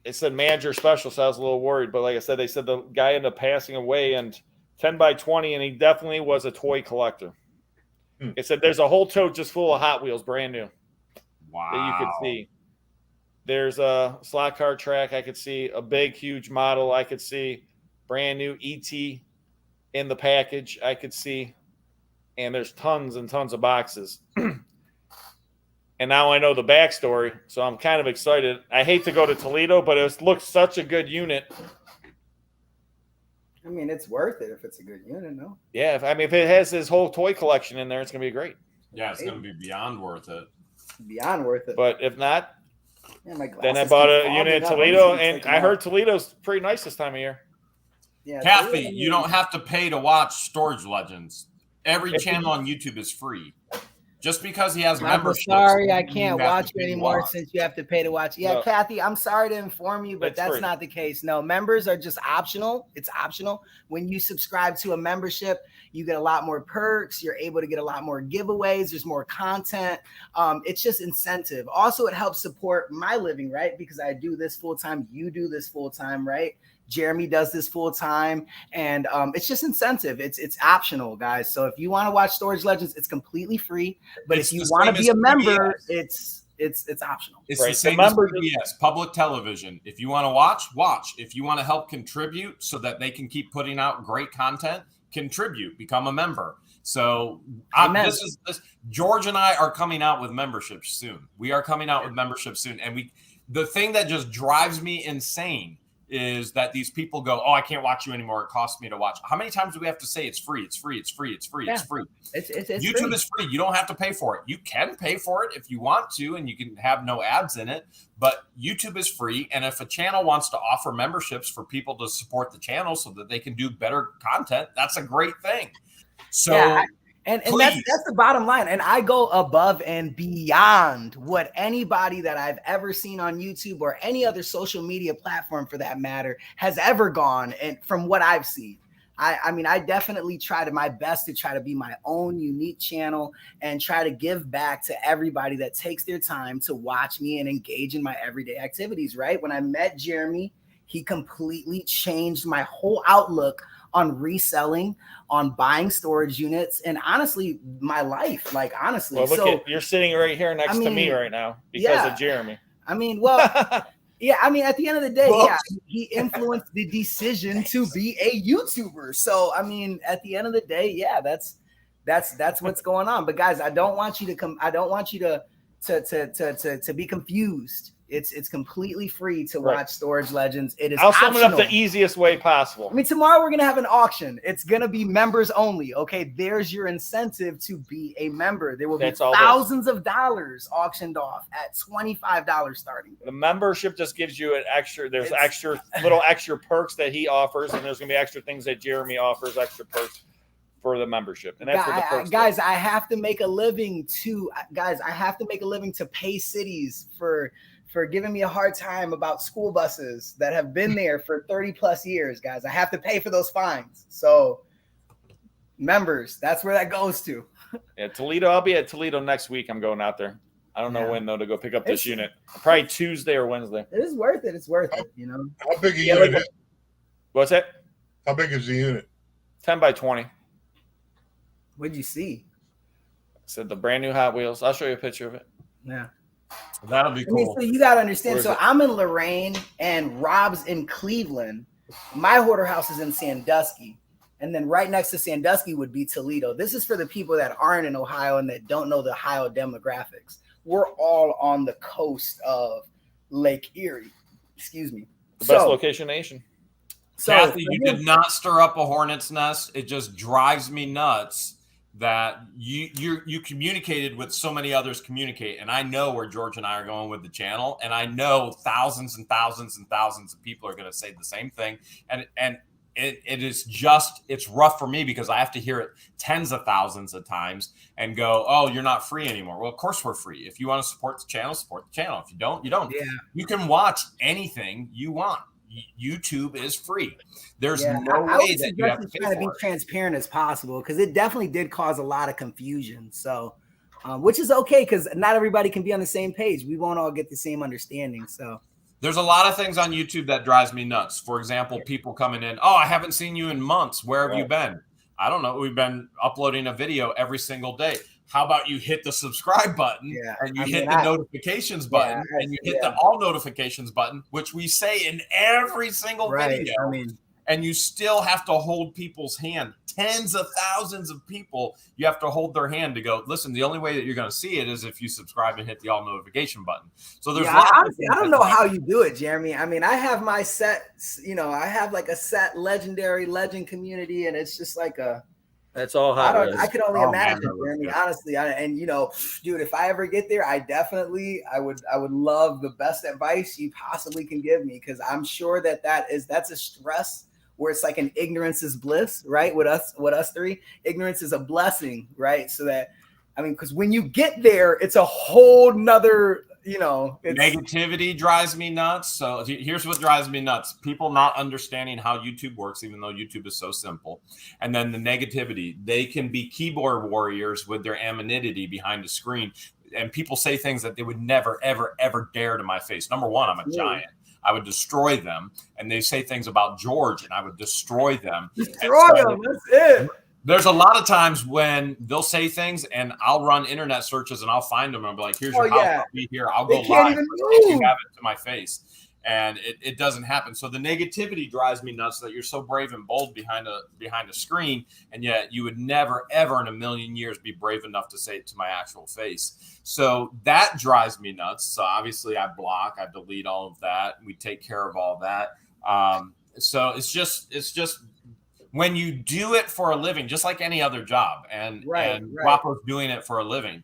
it said manager special, so I was a little worried. But like I said, they said the guy ended up passing away, and 10 by 20, and he definitely was a toy collector. It said there's a whole tote just full of Hot Wheels, brand new, wow. that you could see. There's a slot car track. I could see a big, huge model. I could see brand new ET in the package. I could see, and there's tons and tons of boxes. And now I know the backstory, so I'm kind of excited. I hate to go to Toledo, but it looks such a good unit. I mean, it's worth it if it's a good unit, no? Yeah, if it has his whole toy collection in there, it's gonna be great. Yeah, it's going to be beyond worth it. Beyond worth it. But if not, Yeah, my then I glasses bought keep a fogging unit in up. Toledo, I'm just gonna and take them I out. heard Toledo's pretty nice this time of year. Yeah, Kathy, Toledo, you don't have to pay to watch Storage Legends. Every If channel on YouTube is free. Just because he has I'm memberships. sorry, I you can't have watch to you pay to anymore watch. since you have to pay to watch. Yeah, No. Kathy, I'm sorry to inform you, but It's that's free. not the case. No, members are just optional. It's optional. When you subscribe to a membership, you get a lot more perks. You're able to get a lot more giveaways. There's more content. It's just incentive. Also, it helps support my living, right? Because I do this full time. You do this full time, right? Jeremy does this full time, and it's just incentive. It's optional, guys. So if you want to watch Storage Legends, it's completely free. But It's if you the want to same be as a member, PBS. it's optional. It's Right. the The same as members- PBS, public television. If you want to watch, watch. If you want to help contribute so that they can keep putting out great content, contribute, become a member. So Amen. George and I are coming out with memberships soon. We are coming out with memberships soon. And the thing that just drives me insane is that these people go, oh, I can't watch you anymore. It costs me to watch. How many times do we have to say it's free? It's free. It's free. It's free. It's free. It's YouTube free. is free. You don't have to pay for it. You can pay for it if you want to, and you can have no ads in it. But YouTube is free. And if a channel wants to offer memberships for people to support the channel so that they can do better content, that's a great thing. So Yeah, and that's please. the bottom line. And I go above and beyond what anybody that I've ever seen on YouTube or any other social media platform for that matter has ever gone. And from what I've seen, I mean, I definitely try my best to try to be my own unique channel and try to give back to everybody that takes their time to watch me and engage in my everyday activities, right? When I met Jeremy, he completely changed my whole outlook on reselling, on buying storage units, and honestly, my life. Like, honestly. Well, look so, you're sitting right here next to me right now because yeah. of Jeremy. I mean, well, yeah, I mean, at the end of the day, Whoops. yeah, he influenced the decision to be a YouTuber. So, I mean, at the end of the day, yeah, that's what's going on. But guys, I don't want you to come. I don't want you to be confused. It's completely free to Right. watch Storage Legends. It is I'll sum it up optional. the easiest way possible. I mean, tomorrow we're gonna have an auction. It's gonna be members only. Okay, there's your incentive to be a member. There will be That's all it is. thousands of dollars auctioned off at $25 starting. The membership just gives you an extra. There's It's- extra perks that he offers, and there's gonna be extra things that Jeremy offers, extra perks for the membership, and that's what the perks. Guys, I have to make a living to pay cities for giving me a hard time about school buses that have been there for 30 plus years, guys. I have to pay for those fines. So members, that's where that goes to. Yeah, Toledo. I'll be at Toledo next week. I'm going out there. I don't know Yeah. when though to go pick up this It's- unit. Probably Tuesday or Wednesday. It is worth it. It's worth it, you know. How big a Yeah, unit like- is? What's that? How big is the unit? 10 by 20. What'd you see? I said the brand new Hot Wheels. I'll show you a picture of it. Yeah. That'll be I mean, cool. so you got to understand. Where is So it? I'm in Lorain and Rob's in Cleveland. My hoarder house is in Sandusky. And then right next to Sandusky would be Toledo. This is for the people that aren't in Ohio and that don't know the Ohio demographics. We're all on the coast of Lake Erie. Excuse me. The best location in the nation. So Kathy, you did not stir up a hornet's nest. It just drives me nuts that you communicated with so many others communicate. And I know where George and I are going with the channel. And I know thousands and thousands and thousands of people are going to say the same thing. And it is just, it's rough for me because I have to hear it tens of thousands of times and go, oh, you're not free anymore. Well, of course we're free. If you want to support the channel, support the channel. If you don't, you don't. Yeah. You can watch anything you want. YouTube is free. There's no I way that you have to pay try to be for it. transparent as possible because it definitely did cause a lot of confusion. So, which is okay because not everybody can be on the same page. We won't all get the same understanding. So, there's a lot of things on YouTube that drives me nuts. For example, people coming in, oh, I haven't seen you in months. Where have you been? I don't know. We've been uploading a video every single day. How about you hit the subscribe button and you hit the notifications button and you hit the all notifications button, which we say in every single video. I mean, and you still have to hold people's hand. Tens of thousands of people, you have to hold their hand to go, listen, the only way that you're going to see it is if you subscribe and hit the all notification button. So there's honestly, I don't know how you do it, Jeremy. I mean, I have my set, I have like a set legend community, and it's just like that's all I could only imagine, Jeremy, honestly. Dude, if I ever get there, I would love the best advice you possibly can give me, because I'm sure that's a stress where it's like an ignorance is bliss, right? With us three, ignorance is a blessing, right? So that, I mean, because when you get there, it's a whole nother, negativity drives me nuts. So here's what drives me nuts: people not understanding how YouTube works, even though YouTube is so simple. And then the negativity, they can be keyboard warriors with their anonymity behind the screen. And people say things that they would never, ever, ever dare to my face. Number one, I'm a giant. I would destroy them. And they say things about George, and I would destroy them. Destroy them. That's it. There's a lot of times when they'll say things and I'll run internet searches and I'll find them and I'll be like, here's your house, I'll be here, I'll go live if you have it to my face. And it doesn't happen. So the negativity drives me nuts that you're so brave and bold behind a screen, and yet you would never, ever in a million years be brave enough to say it to my actual face. So that drives me nuts. So obviously I block, I delete all of that. We take care of all that. So it's just when you do it for a living, just like any other job, and Guapo's doing it for a living.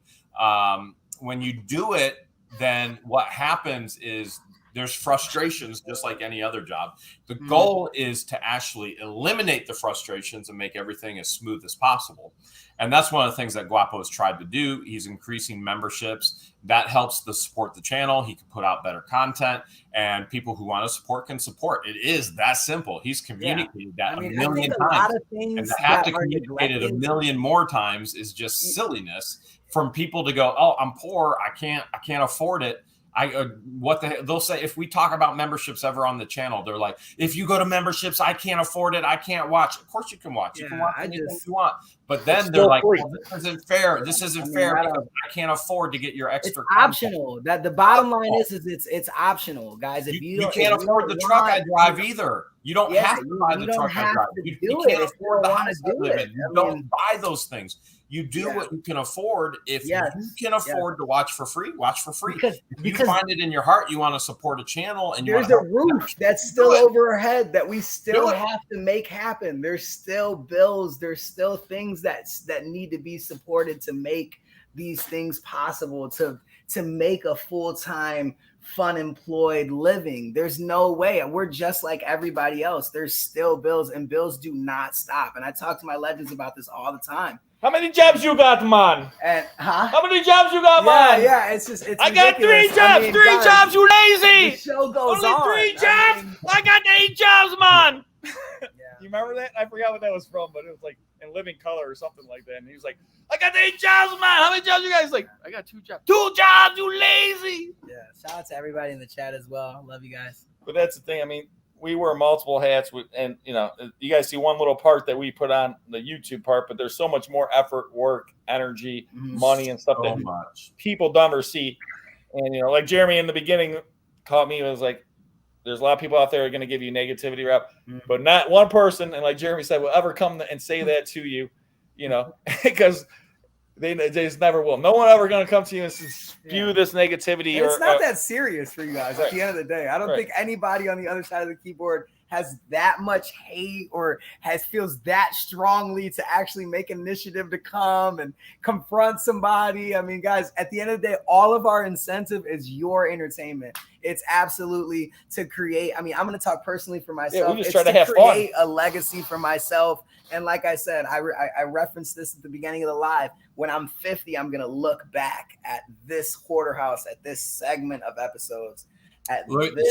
When you do it, then what happens is there's frustrations just like any other job. The goal is to actually eliminate the frustrations and make everything as smooth as possible. And that's one of the things that Guapo has tried to do. He's increasing memberships. That helps to support the channel. He can put out better content, and people who want to support can support. It is that simple. He's communicated that a million times. And to have to communicate it a million more times is just silliness from people to go, oh, I'm poor, I can't afford it. They'll say, if we talk about memberships ever on the channel, they're like, if you go to memberships, I can't afford it, I can't watch. Of course you can watch. You can watch anything you want. But then they're like, well, this isn't fair. This isn't fair because I can't afford to get your extra. It's optional. That the bottom line is it's optional, guys. If you can't afford the truck I drive either. You don't have to buy the truck I drive. You can't afford the house I live in. You don't buy those things. You do what you can afford. If you can afford to watch for free, watch for free. Because you find it in your heart, you want to support a channel, and there's a roof that's still over our head that we still have to make happen. There's still bills. There's still things that need to be supported to make these things possible, to make a full-time, fun employed living. There's no way. We're just like everybody else. There's still bills, and bills do not stop. And I talk to my legends about this all the time. How many jobs you got, man? And how many jobs you got, man? Yeah, it's I got 3 jobs. 3 jobs, you lazy. The show goes Only on. 3 jobs. I got 8 jobs, man. You remember that? I forgot what that was from, but it was like in Living Color or something like that. And he was like, I got 8 jobs, man. How many jobs you guys? Like, I got 2 jobs. 2 jobs, you lazy. Yeah, shout out to everybody in the chat as well. I love you guys. But that's the thing. I mean, we wear multiple hats, and you guys see one little part that we put on the YouTube part, but there's so much more effort, work, energy, money, and stuff that people don't ever see. And like Jeremy in the beginning caught me, was like, there's a lot of people out there are going to give you negativity rap, but not one person, and like Jeremy said, will ever come and say that to you, because they just never will. No one ever going to come to you and spew this negativity. It's not that serious for you guys at the end of the day. I don't think anybody on the other side of the keyboard has that much hate or feels that strongly to actually make an initiative to come and confront somebody. I mean, guys, at the end of the day, all of our incentive is your entertainment. It's absolutely to create. I mean, I'm going to talk personally for myself. We just try to have create a legacy for myself. And like I said, I referenced this at the beginning of the live. When I'm 50, I'm going to look back at this hoarder house, at this segment of episodes.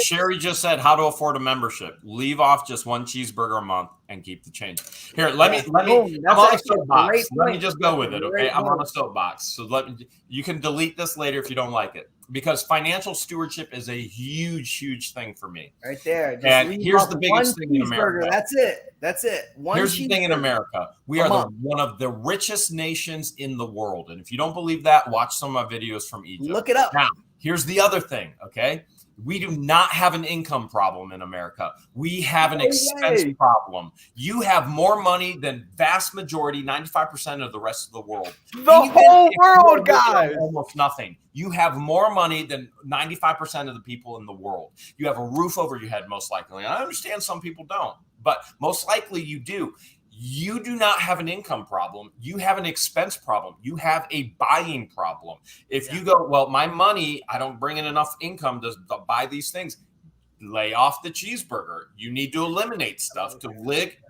Sherry just said how to afford a membership. Leave off just one cheeseburger a month and keep the change. Here, let me. I'm on a soapbox. Let me just go with it, okay? I'm on a soapbox. So you can delete this later if you don't like it, because financial stewardship is a huge thing for me. Right there. And here's the biggest thing in America. That's it. Here's the thing in America. We are one of the richest nations in the world. And if you don't believe that, watch some of my videos from Egypt. Look it up. Now, here's the other thing, okay? We do not have an income problem in America. We have an expense problem. You have more money than vast majority, 95% of the rest of the world. The whole world, guys. Almost nothing. You have more money than 95% of the people in the world. You have a roof over your head, most likely. I understand some people don't, but most likely you do. You do not have an income problem. You have an expense problem. You have a buying problem. If you go, well, my money, I don't bring in enough income to buy these things. Lay off the cheeseburger. You need to eliminate stuff to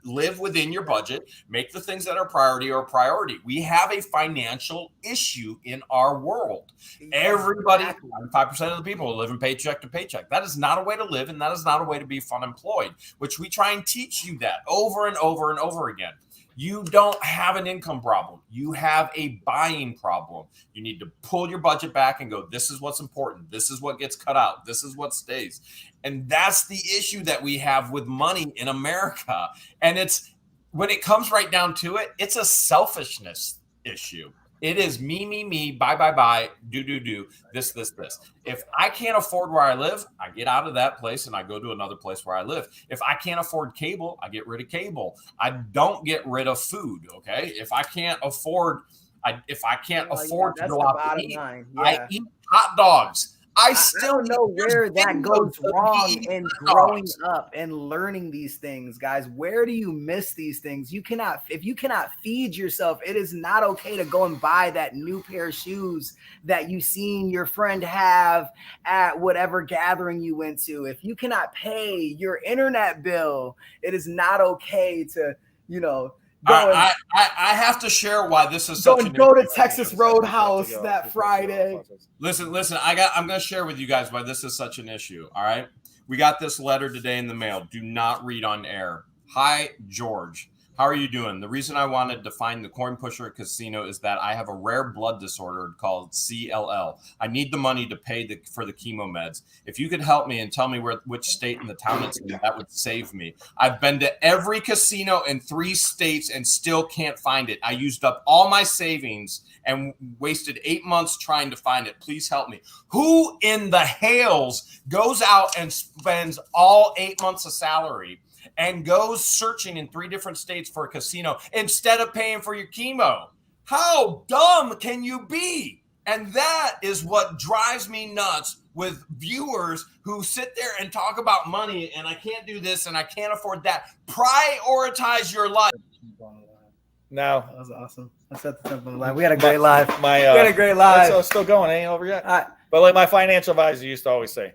live within your budget. Make the things that are priority. We have a financial issue in our world. Everybody, 5% of the people are living paycheck to paycheck. That is not a way to live, and that is not a way to be unemployed, which we try and teach you that over and over and over again. You don't have an income problem. You have a buying problem. You need to pull your budget back and go, this is what's important. This is what gets cut out. This is what stays. And that's the issue that we have with money in America. And it's, when it comes right down to it, it's a selfishness issue. It is me, buy, do, this. If I can't afford where I live, I get out of that place and I go to another place where I live. If I can't afford cable, I get rid of cable. I don't get rid of food, okay? If I can't afford to go out to eat, I eat hot dogs. I don't know where that goes wrong in growing up and learning these things, guys. Where do you miss these things? If you cannot feed yourself, it is not okay to go and buy that new pair of shoes that you seen your friend have at whatever gathering you went to. If you cannot pay your internet bill, it is not okay to, I have to share why this is such go to Texas Roadhouse that Friday. Listen, I'm going to share with you guys why this is such an issue. All right. We got this letter today in the mail. Do not read on air. Hi, George. How are you doing? The reason I wanted to find the coin pusher casino is that I have a rare blood disorder called CLL. I need the money to pay for the chemo meds. If you could help me and tell me which state and the town it's in, that would save me. I've been to every casino in 3 states and still can't find it. I used up all my savings and wasted 8 months trying to find it. Please help me. Who in the Hales goes out and spends all 8 months of salary and goes searching in 3 different states for a casino instead of paying for your chemo? How dumb can you be? And that is what drives me nuts with viewers who sit there and talk about money and I can't do this and I can't afford that. Prioritize your life. No, that was awesome. I set the tempo live. We had a great live. We had a great live. It's still going. Ain't over yet. But like my financial advisor used to always say,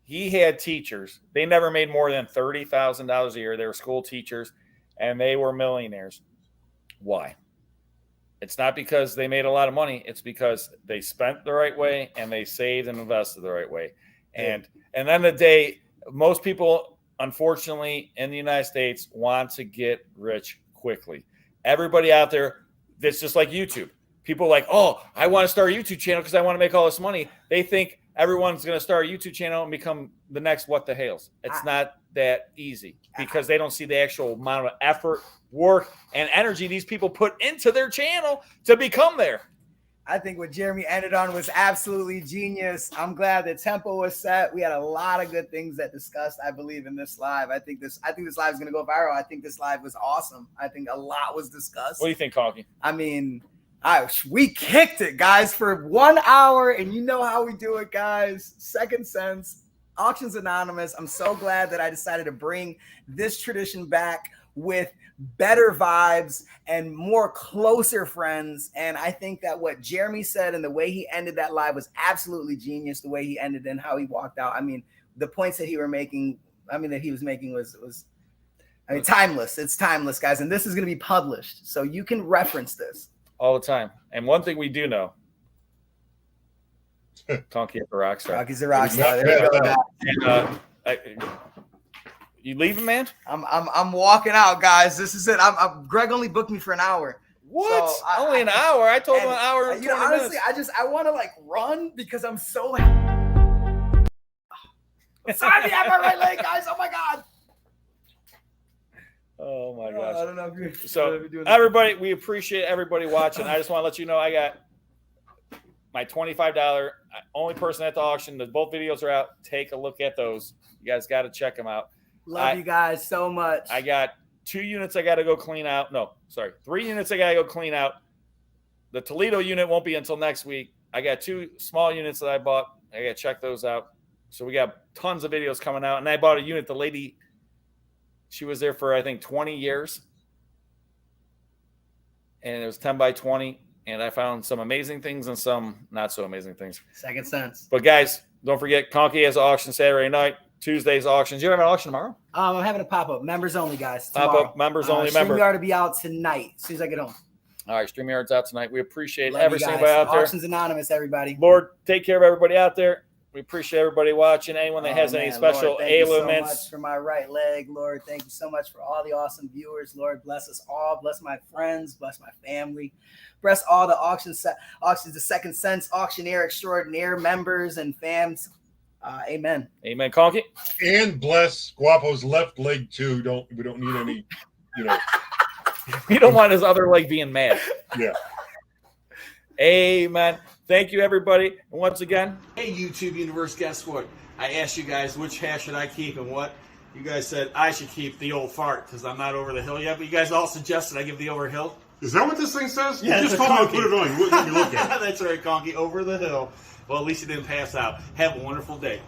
he had teachers. They never made more than $30,000 a year. They were school teachers, and they were millionaires. Why? It's not because they made a lot of money. It's because they spent the right way and they saved and invested the right way. And then the day, most people, unfortunately, in the United States want to get rich quickly. Everybody out there, that's just like YouTube. People are like, oh, I want to start a YouTube channel because I want to make all this money. They think everyone's going to start a YouTube channel and become the next What the Hales. It's not that easy because they don't see the actual amount of effort, work, and energy these people put into their channel to become there. I think what Jeremy ended on was absolutely genius. I'm glad the tempo was set. We had a lot of good things that discussed, I believe, in this live. I think this live is going to go viral. I think this live was awesome. I think a lot was discussed. What do you think, Conky? I mean, we kicked it, guys, for 1 hour, and you know how we do it, guys. Second Sense, Auctions Anonymous. I'm so glad that I decided to bring this tradition back with better vibes and more closer friends. And I think that what Jeremy said and the way he ended that live was absolutely genius. The way he ended and how he walked out. I mean, the points that he was making was timeless. It's timeless, guys. And this is going to be published, so you can reference this all the time. And one thing we do know, Conky is a rock star. Conky's a rock star. There you go. And, you leaving, man? I'm walking out, guys. This is it. Greg only booked me for an hour. What? So only an hour? I told him an hour and 20 honestly, minutes. I want to like run because I'm so happy. Sorry, I have my right leg, guys. Oh my god. Oh my gosh. I don't know if you're so everybody, we appreciate everybody watching. I just want to let you know I got my $25 only person at the auction. Both videos are out. Take a look at those. You guys got to check them out. Love you guys so much. I got 2 units I got to go clean out. No, sorry. 3 units I got to go clean out. The Toledo unit won't be until next week. I got 2 small units that I bought. I got to check those out. So we got tons of videos coming out. And I bought a unit. The lady, she was there for, I think, 20 years. And it was 10 by 20. And I found some amazing things and some not so amazing things. Second Sense. But guys, don't forget, Conky has an auction Saturday night. Tuesday's auctions. You have an auction tomorrow? I'm having a pop-up. Members only, guys. Pop-up, members only member. StreamYard to be out tonight as soon as I get home. All right, StreamYard's out tonight. We appreciate Love every single body out there. Auctions Anonymous, everybody. Lord, take care of everybody out there. We appreciate everybody watching. Anyone that has any special Lord, thank you so ailments. much for my right leg, Lord. Thank you so much for all the awesome viewers. Lord, bless us all. Bless my friends. Bless my family. Bless all the auctions, the Second Sense auctioneer extraordinaire members and fans. Amen. Amen, Conky. And bless Guapo's left leg too. We don't need any, You don't want his other leg being mad. Yeah. Amen. Thank you, everybody. And once again, hey, YouTube universe, guess what? I asked you guys which hash should I keep and what? You guys said I should keep the old fart because I'm not over the hill yet, but you guys all suggested I give the over hill. Is that what this thing says? Yeah, you just told me to put it on. You wouldn't let me look at it. That's right, Conky, over the hill. Well, at least you didn't pass out. Have a wonderful day.